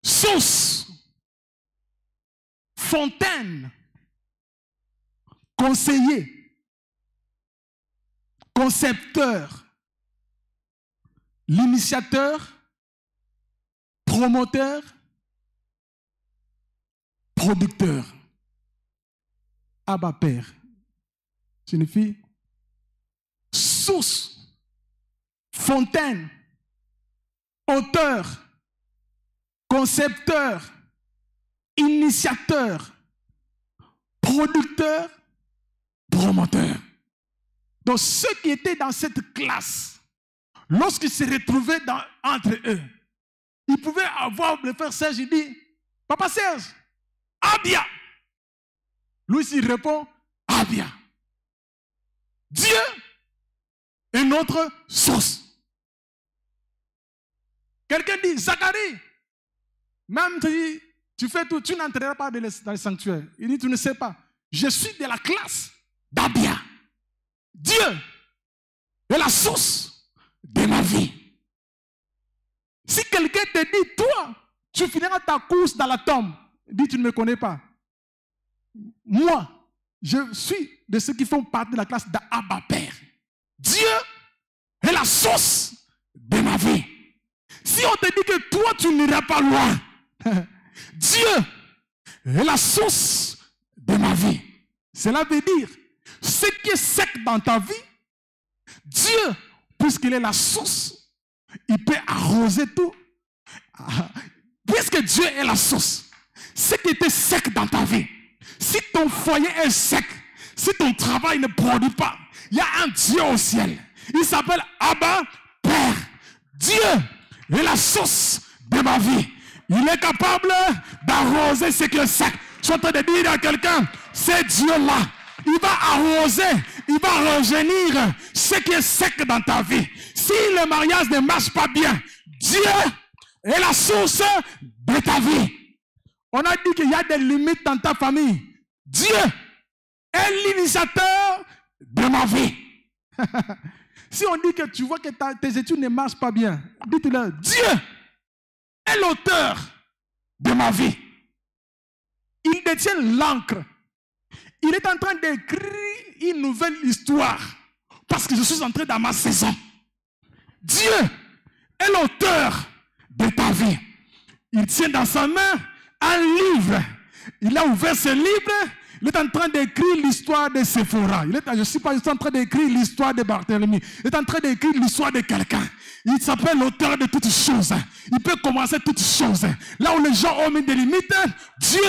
source, fontaine, conseiller, concepteur, l'initiateur, promoteur, producteur. Abba Père signifie source, fontaine, auteur, concepteur, initiateur, producteur, promoteur. Donc ceux qui étaient dans cette classe, lorsqu'ils se retrouvaient entre eux, ils pouvaient avoir le frère Serge, il dit, Papa Serge, Abia. Lui, il répond, Abia. Dieu est notre source. Quelqu'un dit, Zacharie, même si Tu fais tout, tu n'entreras pas dans le sanctuaire. Il dit, tu ne sais pas. Je suis de la classe d'Abia. Dieu est la source de ma vie. Si quelqu'un te dit, toi, tu finiras ta course dans la tombe, dis, tu ne me connais pas. Moi, je suis de ceux qui font partie de la classe d'Abba Père. Dieu est la source de ma vie. Si on te dit que toi, tu n'iras pas loin, Dieu est la source de ma vie. Cela veut dire, ce qui est sec dans ta vie, Dieu, puisqu'il est la source, il peut arroser tout. Puisque Dieu est la source, ce qui était sec dans ta vie, si ton foyer est sec, si ton travail ne produit pas, il y a un Dieu au ciel. Il s'appelle Abba Père. Dieu est la source de ma vie. Il est capable d'arroser ce qui est sec. Je suis en train de dire à quelqu'un, c'est Dieu-là. Il va arroser, il va rajeunir ce qui est sec dans ta vie. Si le mariage ne marche pas bien, Dieu est la source de ta vie. On a dit qu'il y a des limites dans ta famille. Dieu est l'initiateur de ma vie. Si on dit que tu vois que tes études ne marchent pas bien, dites-le, Dieu est l'auteur de ma vie. Il détient l'encre. Il est en train d'écrire une nouvelle histoire parce que je suis entré dans ma saison. Dieu est l'auteur de ta vie. Il tient dans sa main un livre. Il a ouvert ce livre. Il est en train d'écrire l'histoire de Séphora. Je ne suis pas en train d'écrire l'histoire de Barthélemy. Il est en train d'écrire l'histoire de quelqu'un. Il s'appelle l'auteur de toutes choses. Il peut commencer toutes choses. Là où les gens ont mis des limites, Dieu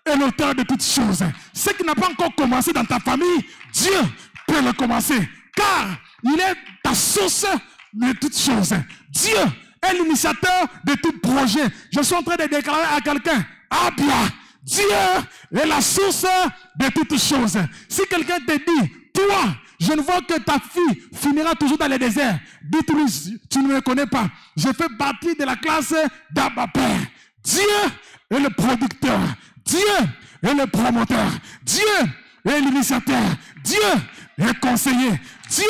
est l'auteur de toutes choses. Ce qui n'a pas encore commencé dans ta famille, Dieu peut le commencer. Car il est ta source de toutes choses. Dieu est l'initiateur de tout projet. Je suis en train de déclarer à quelqu'un, ah bien, Dieu est la source de toutes choses. Si quelqu'un te dit, toi, je ne vois que ta fille finira toujours dans le désert, dites-lui, tu ne me connais pas. Je fais partie de la classe d'Abba Père. Dieu est le producteur. Dieu est le promoteur. Dieu est l'initiateur. Dieu est conseiller. Dieu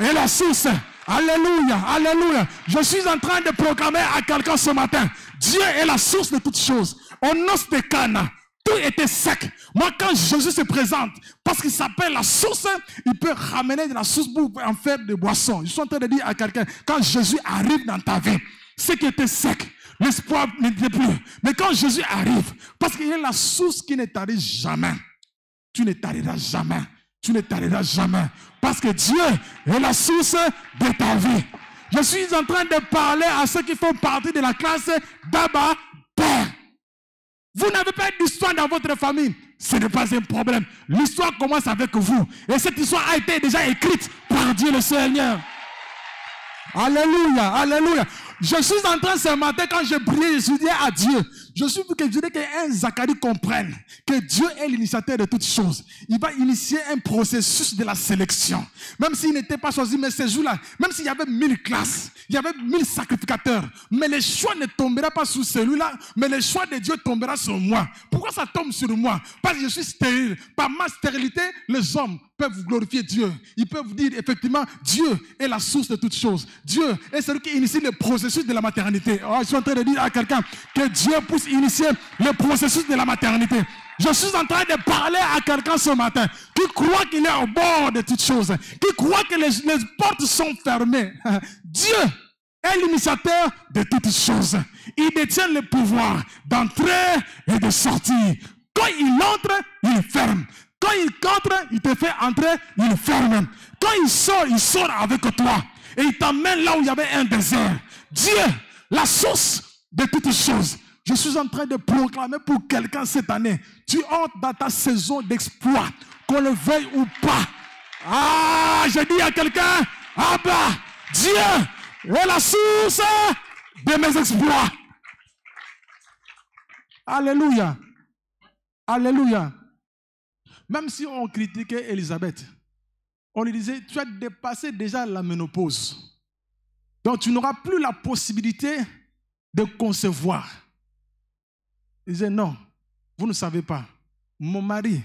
est la source. Alléluia, alléluia. Je suis en train de proclamer à quelqu'un ce matin, Dieu est la source de toutes choses. Au os de Cana, tout était sec. Moi, quand Jésus se présente, parce qu'il s'appelle la source, il peut ramener de la source pour en faire des boissons. Je suis en train de dire à quelqu'un, quand Jésus arrive dans ta vie, ce qui était sec, l'espoir n'était plus. Mais quand Jésus arrive, parce qu'il est la source qui ne t'arrive jamais, tu ne t'arriveras jamais. Tu ne t'arriveras jamais. Parce que Dieu est la source de ta vie. Je suis en train de parler à ceux qui font partie de la classe d'Abba Père. Vous n'avez pas d'histoire dans votre famille. Ce n'est pas un problème. L'histoire commence avec vous. Et cette histoire a été déjà écrite par Dieu le Seigneur. Alléluia, alléluia. Je suis en train ce matin, quand je priais, je disais à Dieu, je voudrais qu'un Zacharie comprenne que Dieu est l'initiateur de toutes choses. Il va initier un processus de la sélection. Même s'il n'était pas choisi, mais ce jour-là, même s'il y avait 1000 classes, il y avait 1000 sacrificateurs, mais le choix ne tombera pas sur celui-là, mais le choix de Dieu tombera sur moi. Pourquoi ça tombe sur moi? Parce que je suis stérile. Par ma stérilité, les hommes peuvent glorifier Dieu. Ils peuvent dire effectivement, Dieu est la source de toutes choses. Dieu est celui qui initie le processus de la maternité. Oh, je suis en train de dire à quelqu'un que Dieu puisse initier le processus de la maternité. Je suis en train de parler à quelqu'un ce matin qui croit qu'il est au bord de toutes choses, qui croit que les portes sont fermées. Dieu est l'initiateur de toutes choses. Il détient le pouvoir d'entrer et de sortir. Quand il entre, il ferme. Quand il entre, il te fait entrer, il ferme. Quand il sort avec toi. Et il t'emmène là où il y avait un désert. Dieu, la source de toutes choses. Je suis en train de proclamer pour quelqu'un cette année. Tu entres dans ta saison d'exploit, qu'on le veuille ou pas. Ah, je dis à quelqu'un, ah bah, Dieu est la source de mes exploits. Alléluia. Alléluia. Même si on critiquait Élisabeth, on lui disait, tu as dépassé déjà la ménopause. Donc tu n'auras plus la possibilité de concevoir. Il disait, non, vous ne savez pas. Mon mari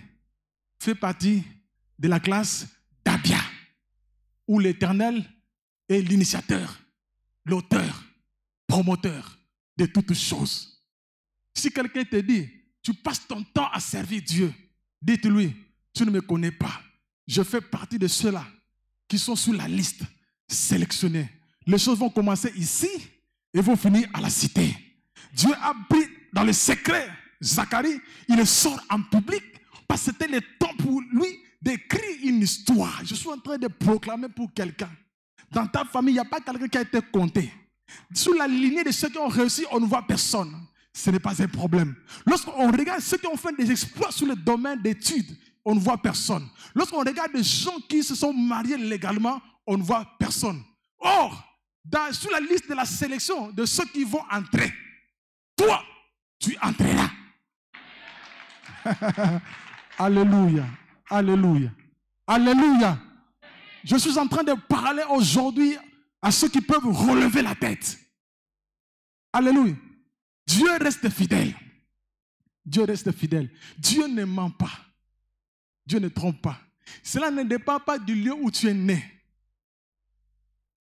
fait partie de la classe d'Abia, où l'Éternel est l'initiateur, l'auteur, promoteur de toutes choses. Si quelqu'un te dit, tu passes ton temps à servir Dieu, dites-lui, tu ne me connais pas. Je fais partie de ceux-là qui sont sur la liste sélectionnée. Les choses vont commencer ici et vont finir à la cité. Dieu a pris dans le secret Zacharie, il le sort en public parce que c'était le temps pour lui d'écrire une histoire. Je suis en train de proclamer pour quelqu'un. Dans ta famille, il n'y a pas quelqu'un qui a été compté. Sous la lignée de ceux qui ont réussi, on ne voit personne. Ce n'est pas un problème. Lorsqu'on regarde ceux qui ont fait des exploits sur le domaine d'études, on ne voit personne. Lorsqu'on regarde des gens qui se sont mariés légalement, on ne voit personne. Or, sur la liste de la sélection de ceux qui vont entrer, toi, tu entreras. Alléluia, alléluia, alléluia. Je suis en train de parler aujourd'hui à ceux qui peuvent relever la tête. Alléluia. Dieu reste fidèle. Dieu reste fidèle. Dieu ne ment pas. Dieu ne trompe pas. Cela ne dépend pas du lieu où tu es né.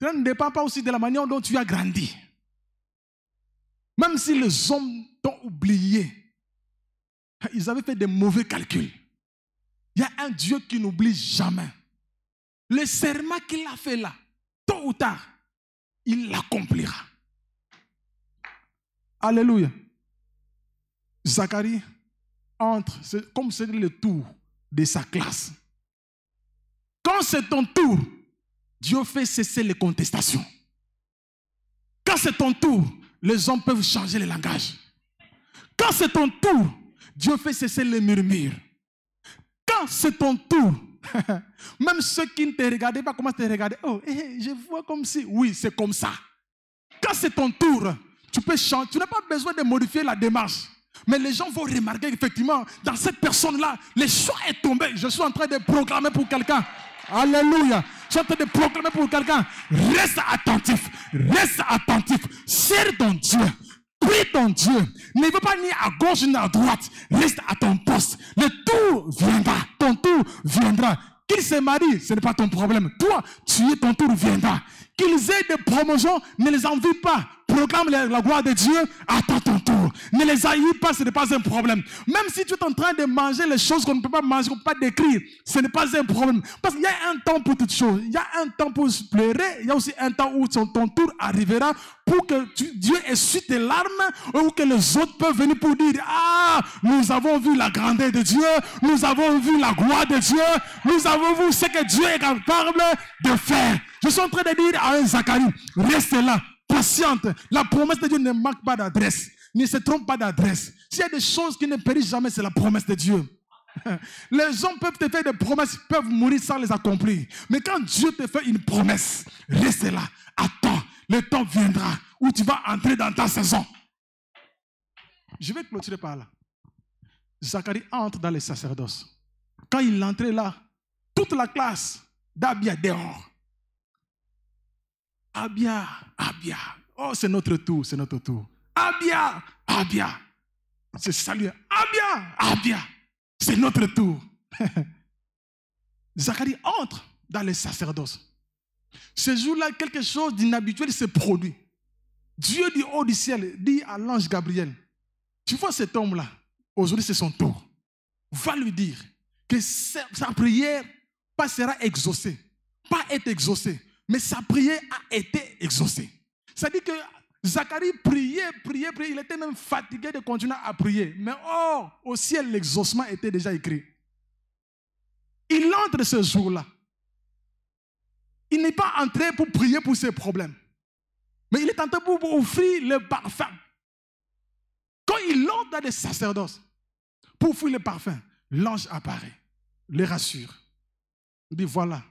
Cela ne dépend pas aussi de la manière dont tu as grandi. Même si les hommes t'ont oublié, ils avaient fait des mauvais calculs. Il y a un Dieu qui n'oublie jamais. Le serment qu'il a fait là, tôt ou tard, il l'accomplira. Alléluia. Zacharie entre, comme c'est le tour de sa classe. Quand c'est ton tour, Dieu fait cesser les contestations. Quand c'est ton tour, les hommes peuvent changer le langage. Quand c'est ton tour, Dieu fait cesser les murmures. Quand c'est ton tour, même ceux qui ne te regardaient pas commencent à te regarder. Oh, je vois comme si. Oui, c'est comme ça. Quand c'est ton tour, tu peux changer. Tu n'as pas besoin de modifier la démarche. Mais les gens vont remarquer effectivement, dans cette personne-là, le choix est tombé. Je suis en train de proclamer pour quelqu'un. Alléluia. Je suis en train de proclamer pour quelqu'un. Reste attentif. Reste attentif. Sers ton Dieu. Prie ton Dieu. Ne va pas ni à gauche ni à droite. Reste à ton poste. Le tour viendra. Ton tour viendra. Qu'il se marie, ce n'est pas ton problème. Toi, ton tour viendra. Qu'ils aient des promotions, ne les envie pas. Proclame la gloire de Dieu, attends ton tour. Ne les haïs pas, ce n'est pas un problème. Même si tu es en train de manger les choses qu'on ne peut pas manger, qu'on ne peut pas décrire, ce n'est pas un problème. Parce qu'il y a un temps pour toutes choses. Il y a un temps pour se pleurer, il y a aussi un temps où ton tour arrivera pour que Dieu essuie tes larmes ou que les autres peuvent venir pour dire, ah, nous avons vu la grandeur de Dieu, nous avons vu la gloire de Dieu, nous avons vu ce que Dieu est capable de faire. Je suis en train de dire à un Zacharie, reste là. Patiente. La promesse de Dieu ne manque pas d'adresse. Ne se trompe pas d'adresse. S'il y a des choses qui ne périssent jamais, c'est la promesse de Dieu. Les hommes peuvent te faire des promesses, peuvent mourir sans les accomplir. Mais quand Dieu te fait une promesse, reste là. Attends. Le temps viendra où tu vas entrer dans ta saison. Je vais clôturer par là. Zacharie entre dans les sacerdoces. Quand il entrait là, toute la classe d'Abia dehors. Abia, Abia. Oh, c'est notre tour, c'est notre tour. Abia, Abia. C'est salut. Abia, Abia. C'est notre tour. Zacharie entre dans les sacerdoces. Ce jour-là, quelque chose d'inhabituel se produit. Dieu du haut du ciel dit à l'ange Gabriel, tu vois cet homme-là, aujourd'hui c'est son tour. Va lui dire que sa prière pas sera exaucée. Pas être exaucée. Mais sa prière a été exaucée. C'est-à-dire que Zacharie priait. Il était même fatigué de continuer à prier. Mais au ciel, l'exaucement était déjà écrit. Il entre ce jour-là. Il n'est pas entré pour prier pour ses problèmes. Mais il est entré pour offrir le parfum. Quand il entre dans les sacerdoces, pour offrir le parfum, l'ange apparaît, le rassure. Il dit, voilà,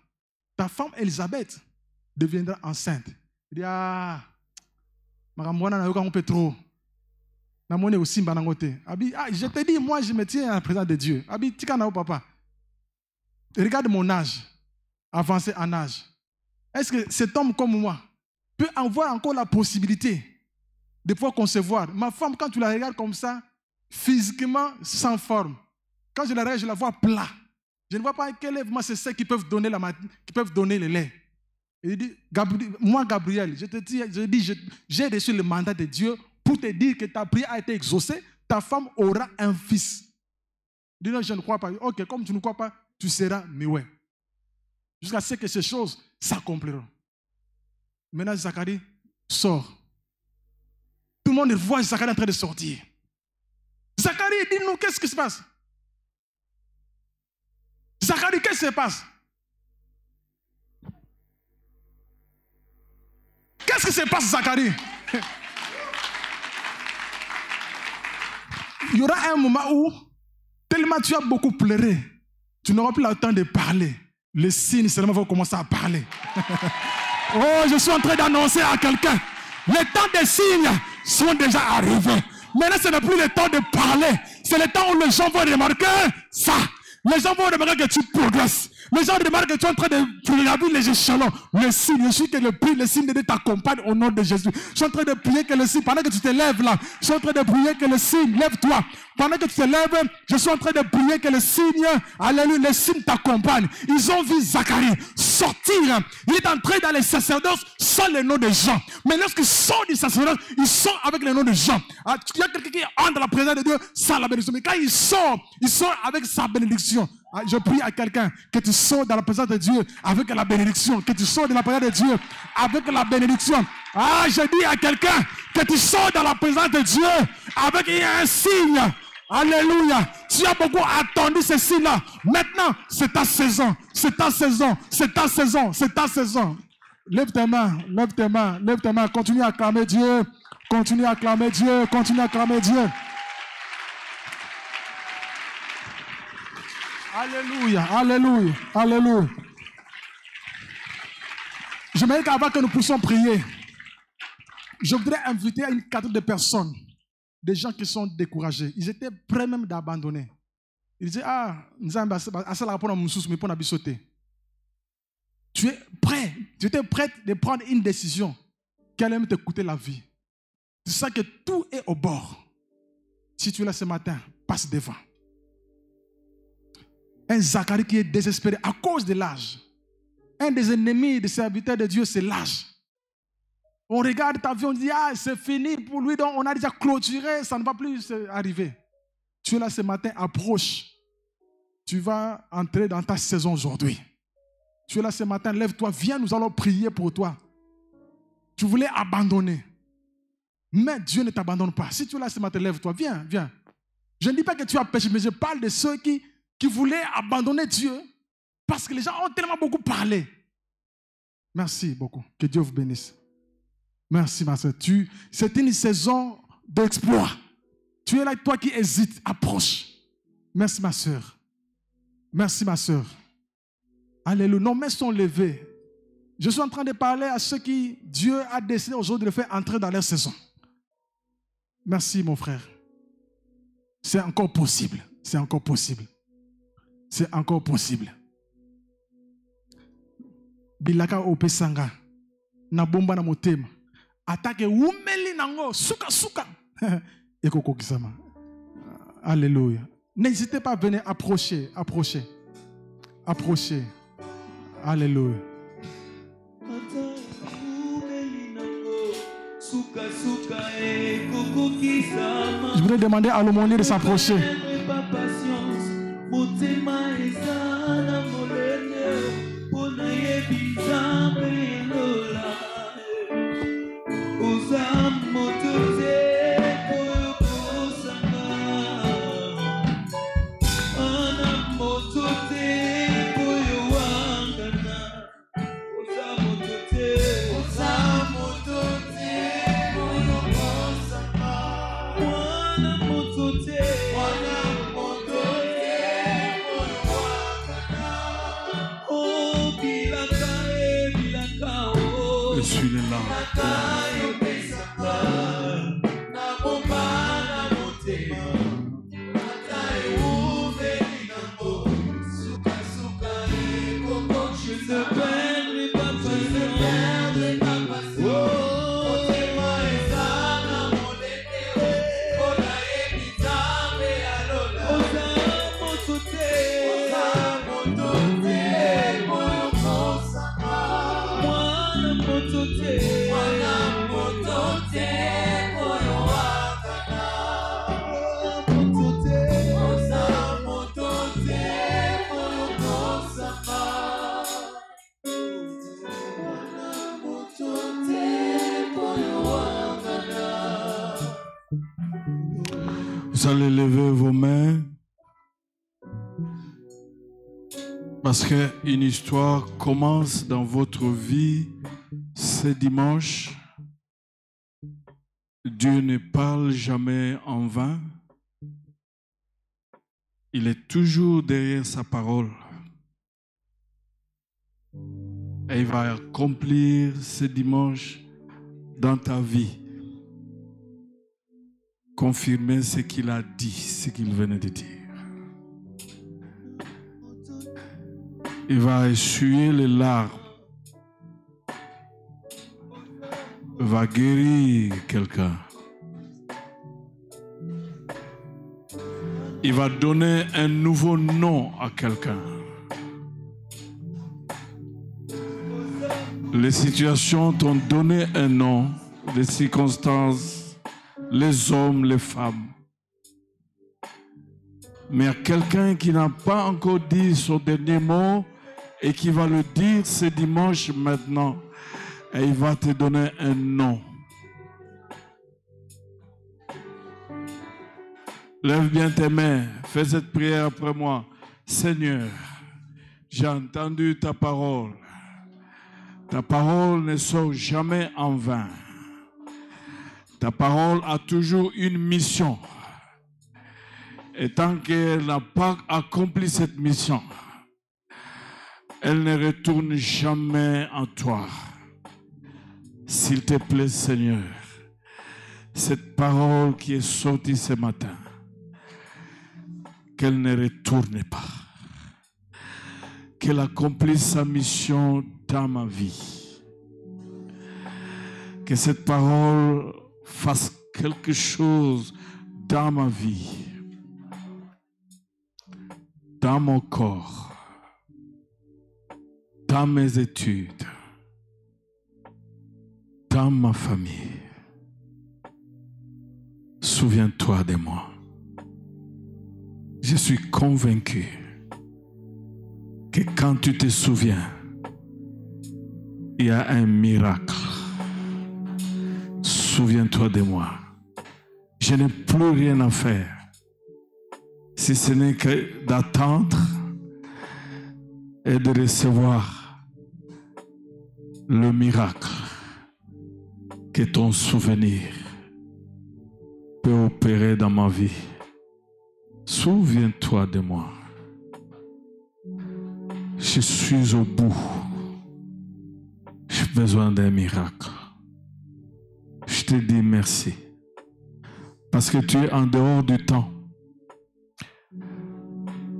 ta femme Élisabeth deviendra enceinte. Il dit, ah, je te dis, moi je me tiens à la présence de Dieu. Papa, regarde mon âge, avancé en âge. Est-ce que cet homme comme moi peut avoir encore la possibilité de pouvoir concevoir? Ma femme, quand tu la regardes comme ça, physiquement sans forme. Quand je la regarde, je la vois plat. Je ne vois pas quel lèvement c'est ceux qui peuvent donner le lait. Et il dit, moi Gabriel, j'ai reçu le mandat de Dieu pour te dire que ta prière a été exaucée, ta femme aura un fils. Il dit non, je ne crois pas. Ok, comme tu ne crois pas, tu seras muet. Jusqu'à ce que ces choses s'accompliront. Maintenant, Zacharie sort. Tout le monde voit Zacharie en train de sortir. Zacharie, dis-nous, qu'est-ce qui se passe? Zacharie, qu'est-ce qui se passe? Qu'est-ce qui se passe, Zacharie? Il y aura un moment où, tellement tu as beaucoup pleuré, tu n'auras plus le temps de parler. Les signes seulement vont commencer à parler. Oh, je suis en train d'annoncer à quelqu'un, les temps des signes sont déjà arrivés. Maintenant, ce n'est plus le temps de parler. C'est le temps où les gens vont remarquer ça. Les gens vont remarquer que tu progresses. Les gens remarquent que tu es en train de gravir les échelons. Le signe, je suis que le signe de Dieu t'accompagne au nom de Jésus. Je suis en train de prier que le signe, pendant que tu te lèves là, je suis en train de prier que le signe, lève-toi. Pendant que tu te lèves, je suis en train de prier que le signe, alléluia, le signe t'accompagne. Ils ont vu Zacharie sortir. Il est entré dans les sacerdoces sans le nom de Jean. Mais lorsqu'il sort du sacerdoce, il sort avec le nom de Jean. Il y a quelqu'un qui entre dans la présence de Dieu sans la bénédiction. Mais quand il sort avec sa bénédiction. Je prie à quelqu'un que tu sors dans la présence de Dieu avec la bénédiction. Que tu sors dans la présence de Dieu avec la bénédiction. Ah, je dis à quelqu'un que tu sors dans la présence de Dieu avec un signe. Alléluia. Tu as beaucoup attendu ce signe-là. Maintenant, c'est ta saison. C'est ta saison. C'est ta saison. C'est ta saison. Lève tes mains. Lève tes mains. Lève tes mains. Continue à acclamer Dieu. Continue à acclamer Dieu. Continue à acclamer Dieu. Alléluia, alléluia, alléluia. J'aimerais qu'avant que nous puissions prier, je voudrais inviter une catégorie de personnes, des gens qui sont découragés. Ils étaient prêts même d'abandonner. Ils disaient, nous avons tu es prêt, tu étais prêt de prendre une décision qui allait même te coûter la vie. C'est ça que tout est au bord. Si tu es là ce matin, passe devant. Un Zacharie qui est désespéré à cause de l'âge. Un des ennemis des serviteurs de Dieu, c'est l'âge. On regarde ta vie, on dit, c'est fini pour lui, donc on a déjà clôturé, ça ne va plus arriver. Tu es là ce matin, approche. Tu vas entrer dans ta saison aujourd'hui. Tu es là ce matin, lève-toi, viens, nous allons prier pour toi. Tu voulais abandonner. Mais Dieu ne t'abandonne pas. Si tu es là ce matin, lève-toi, viens, viens. Je ne dis pas que tu as péché, mais je parle de ceux qui voulaient abandonner Dieu parce que les gens ont tellement beaucoup parlé. Merci beaucoup. Que Dieu vous bénisse. Merci, ma soeur. C'est une saison d'exploit. Tu es là, toi qui hésites, approche. Merci, ma soeur. Merci, ma soeur. Alléluia. Nos mains sont levées. Je suis en train de parler à ceux qui, Dieu a décidé aujourd'hui de faire entrer dans leur saison. Merci, mon frère. C'est encore possible. C'est encore possible. C'est encore possible. Bilaka opesanga na bomba na motema atake umeli nango suka suka ekoko kisama. Alléluia. N'hésitez pas à venir approcher. Alléluia. Je voudrais demander à l'aumônier de s'approcher. Je suis là. Vous allez lever vos mains parce qu'une histoire commence dans votre vie ce dimanche. Dieu ne parle jamais en vain. Il est toujours derrière sa parole. Et il va accomplir ce dimanche dans ta vie. Confirmer ce qu'il a dit, ce qu'il venait de dire. Il va essuyer les larmes. Il va guérir quelqu'un. Il va donner un nouveau nom à quelqu'un. Les situations t'ont donné un nom, les circonstances, les hommes, les femmes. Mais il y a quelqu'un qui n'a pas encore dit son dernier mot et qui va le dire ce dimanche maintenant. Et il va te donner un nom. Lève bien tes mains, fais cette prière après moi. Seigneur, j'ai entendu ta parole. Ta parole ne sort jamais en vain. Ta parole a toujours une mission. Et tant qu'elle n'a pas accompli cette mission, elle ne retourne jamais en toi. S'il te plaît, Seigneur, cette parole qui est sortie ce matin, qu'elle ne retourne pas. Qu'elle accomplisse sa mission dans ma vie. Que cette parole fasse quelque chose dans ma vie, dans mon corps, dans mes études, dans ma famille. Souviens-toi de moi. Je suis convaincu que quand tu te souviens, il y a un miracle. Souviens-toi de moi. Je n'ai plus rien à faire, si ce n'est que d'attendre et de recevoir le miracle que ton souvenir peut opérer dans ma vie. Souviens-toi de moi. Je suis au bout. J'ai besoin d'un miracle. Je te dis merci. Parce que tu es en dehors du temps.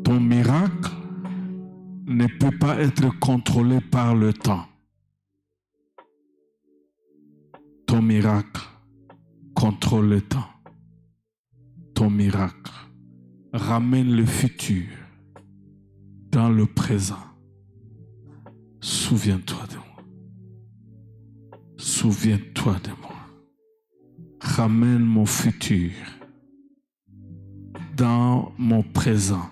Ton miracle ne peut pas être contrôlé par le temps. Ton miracle contrôle le temps. Ton miracle ramène le futur dans le présent. Souviens-toi de moi. Souviens-toi de moi. Ramène mon futur dans mon présent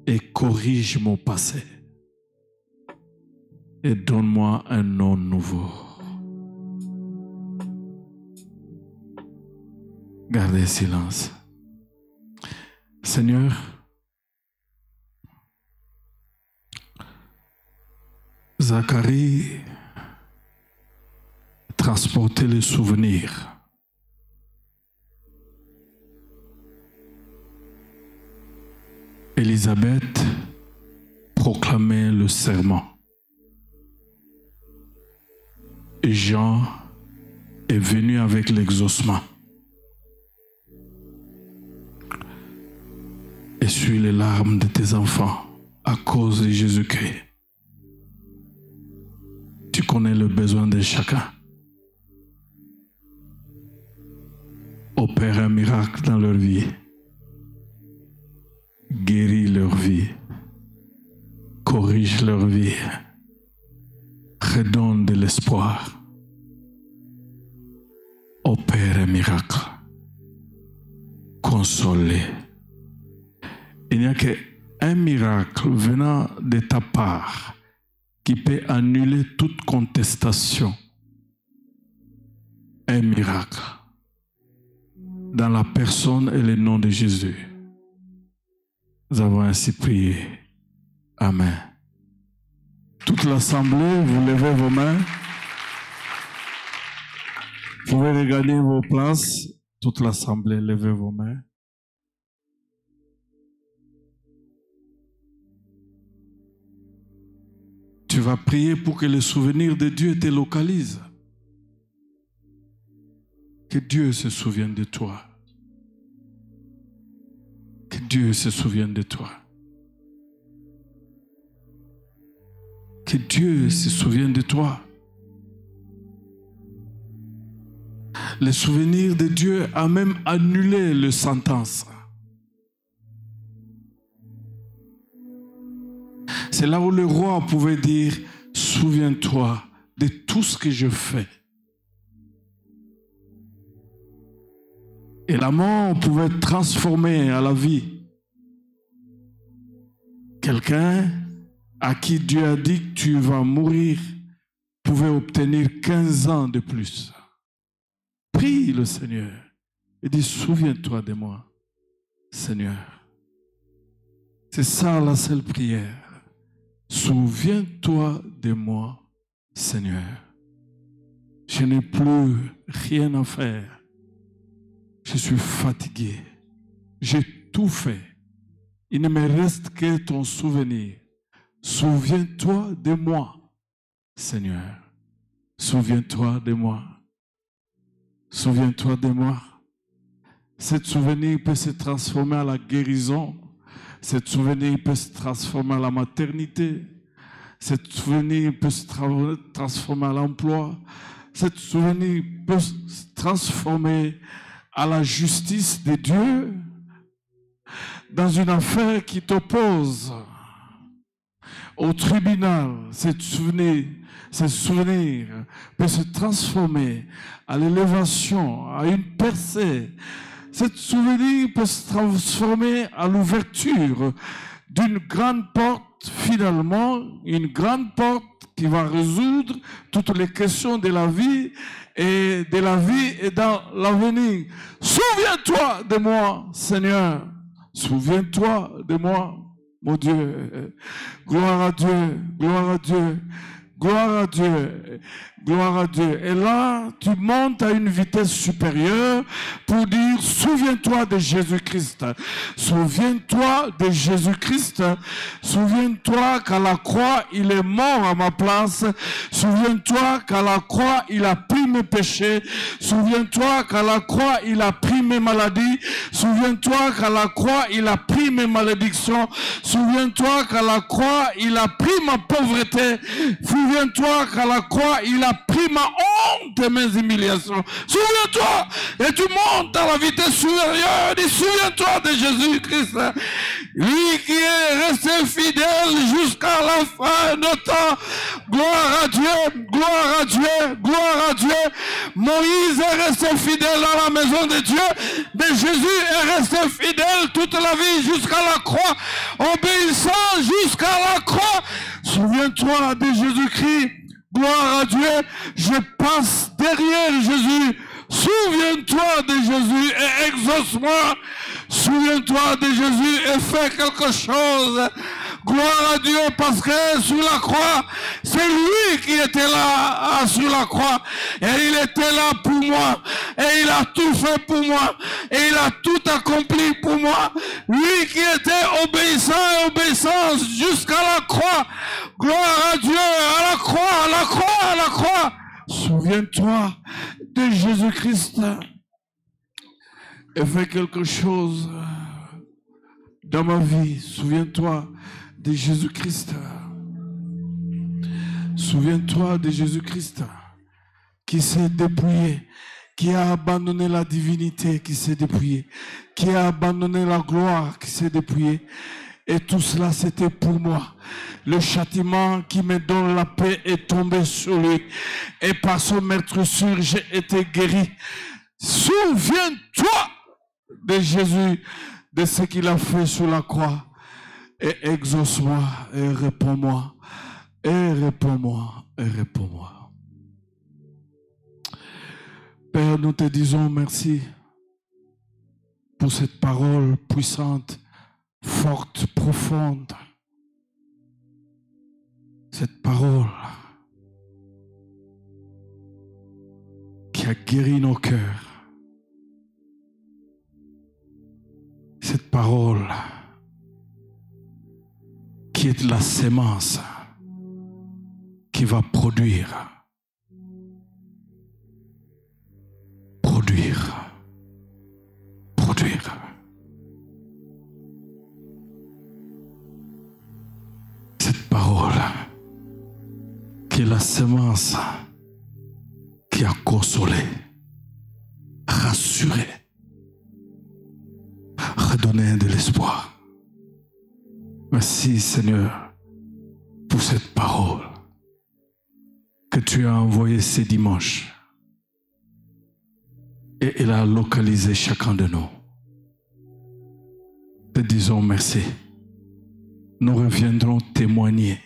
et corrige mon passé. Et donne-moi un nom nouveau. Gardez silence. Seigneur, Zacharie transportait les souvenirs. Élisabeth proclamait le serment. Et Jean est venu avec l'exaucement. Essuie les larmes de tes enfants à cause de Jésus-Christ. Tu connais le besoin de chacun. Opère un miracle dans leur vie. Guéris leur vie. leur vie. Redonne de l'espoir. Opère un miracle. Consoler. Il n'y a qu'un miracle venant de ta part qui peut annuler toute contestation. Un miracle. Dans la personne et le nom de Jésus. Nous avons ainsi prié. Amen. Toute l'assemblée, vous levez vos mains. Vous pouvez regagner vos places. Toute l'assemblée, levez vos mains. Tu vas prier pour que le souvenir de Dieu te localise. Que Dieu se souvienne de toi. Que Dieu se souvienne de toi. Que Dieu se souvienne de toi. Le souvenir de Dieu a même annulé le sentence. C'est là où le roi pouvait dire, souviens-toi de tout ce que je fais. Et la mort pouvait transformer à la vie quelqu'un à qui Dieu a dit que tu vas mourir pouvait obtenir 15 ans de plus. Prie le Seigneur et dis, souviens-toi de moi, Seigneur. C'est ça la seule prière. Souviens-toi de moi, Seigneur. Je n'ai plus rien à faire. Je suis fatigué. J'ai tout fait. Il ne me reste que ton souvenir. Souviens-toi de moi, Seigneur. Souviens-toi de moi. Souviens-toi de moi. Cet souvenir peut se transformer à la guérison. Cet souvenir peut se transformer à la maternité. Cet souvenir peut se transformer à l'emploi. Cet souvenir peut se transformer à la justice de Dieu dans une affaire qui t'oppose au tribunal. Ce souvenir peut se transformer à l'élévation, à une percée. Ce souvenir peut se transformer à l'ouverture d'une grande porte, finalement, une grande porte qui va résoudre toutes les questions de la vie et dans l'avenir. Souviens-toi de moi, Seigneur. Souviens-toi de moi, mon Dieu. Gloire à Dieu, gloire à Dieu, gloire à Dieu, gloire à Dieu. Et là, tu montes à une vitesse supérieure pour dire, souviens-toi de Jésus-Christ. Souviens-toi de Jésus-Christ. Souviens-toi qu'à la croix, il est mort à ma place. Souviens-toi qu'à la croix, il a pris mes péchés. Souviens-toi qu'à la croix, il a pris mes maladies. Souviens-toi qu'à la croix, il a pris mes malédictions. Souviens-toi qu'à la croix, il a pris ma pauvreté. Souviens-toi qu'à la croix, il a pris ma honte et mes humiliations. Souviens-toi, et tu montes à la vitesse supérieure. Et souviens-toi de Jésus-Christ, lui qui est resté fidèle jusqu'à la fin de temps. Gloire à Dieu, gloire à Dieu, gloire à Dieu. Moïse est resté fidèle à la maison de Dieu, mais Jésus est resté fidèle toute la vie jusqu'à la croix, obéissant jusqu'à la croix. Souviens-toi de Jésus-Christ. Gloire à Dieu, je passe derrière Jésus. Souviens-toi de Jésus et exauce-moi. Souviens-toi de Jésus et fais quelque chose. Gloire à Dieu, parce que sur la croix, c'est lui qui était là sur la croix. Et il était là pour moi. Et il a tout fait pour moi. Et il a tout accompli pour moi. Lui qui était obéissant et obéissant jusqu'à la croix. Gloire à Dieu, à la croix, à la croix, à la croix. Souviens-toi de Jésus-Christ et fais quelque chose dans ma vie. Souviens-toi de Jésus-Christ. Souviens-toi de Jésus-Christ qui s'est dépouillé, qui a abandonné la divinité, qui s'est dépouillé, qui a abandonné la gloire, qui s'est dépouillé. Et tout cela, c'était pour moi. Le châtiment qui me donne la paix est tombé sur lui. Et par son meurtrissure, j'ai été guéri. Souviens-toi de Jésus, de ce qu'il a fait sur la croix. Et exauce-moi et réponds-moi. Et réponds-moi. Et réponds-moi. Père, nous te disons merci pour cette parole puissante, forte, profonde. Cette parole qui a guéri nos cœurs. Cette parole qui est la sémence qui va produire. Cette parole qui est la sémence qui a consolé, rassuré, redonné de l'espoir. Merci Seigneur pour cette parole que tu as envoyée ce dimanche. Et elle a localisé chacun de nous. Te disons merci. Nous reviendrons témoigner.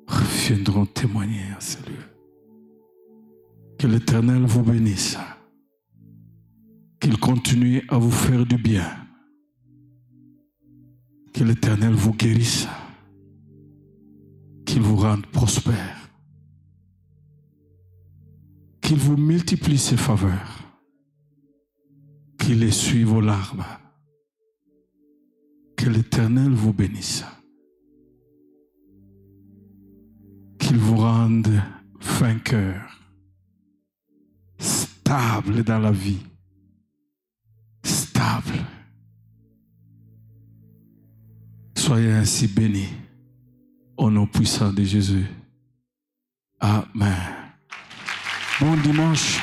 Reviendrons témoigner à ce lieu. Que l'Éternel vous bénisse. Qu'il continue à vous faire du bien. Que l'Éternel vous guérisse. Qu'il vous rende prospère. Qu'il vous multiplie ses faveurs. Qu'il essuie vos larmes. Que l'Éternel vous bénisse. Qu'il vous rende vainqueur, stable dans la vie, stable. Soyez ainsi bénis au nom puissant de Jésus. Amen. Bon dimanche.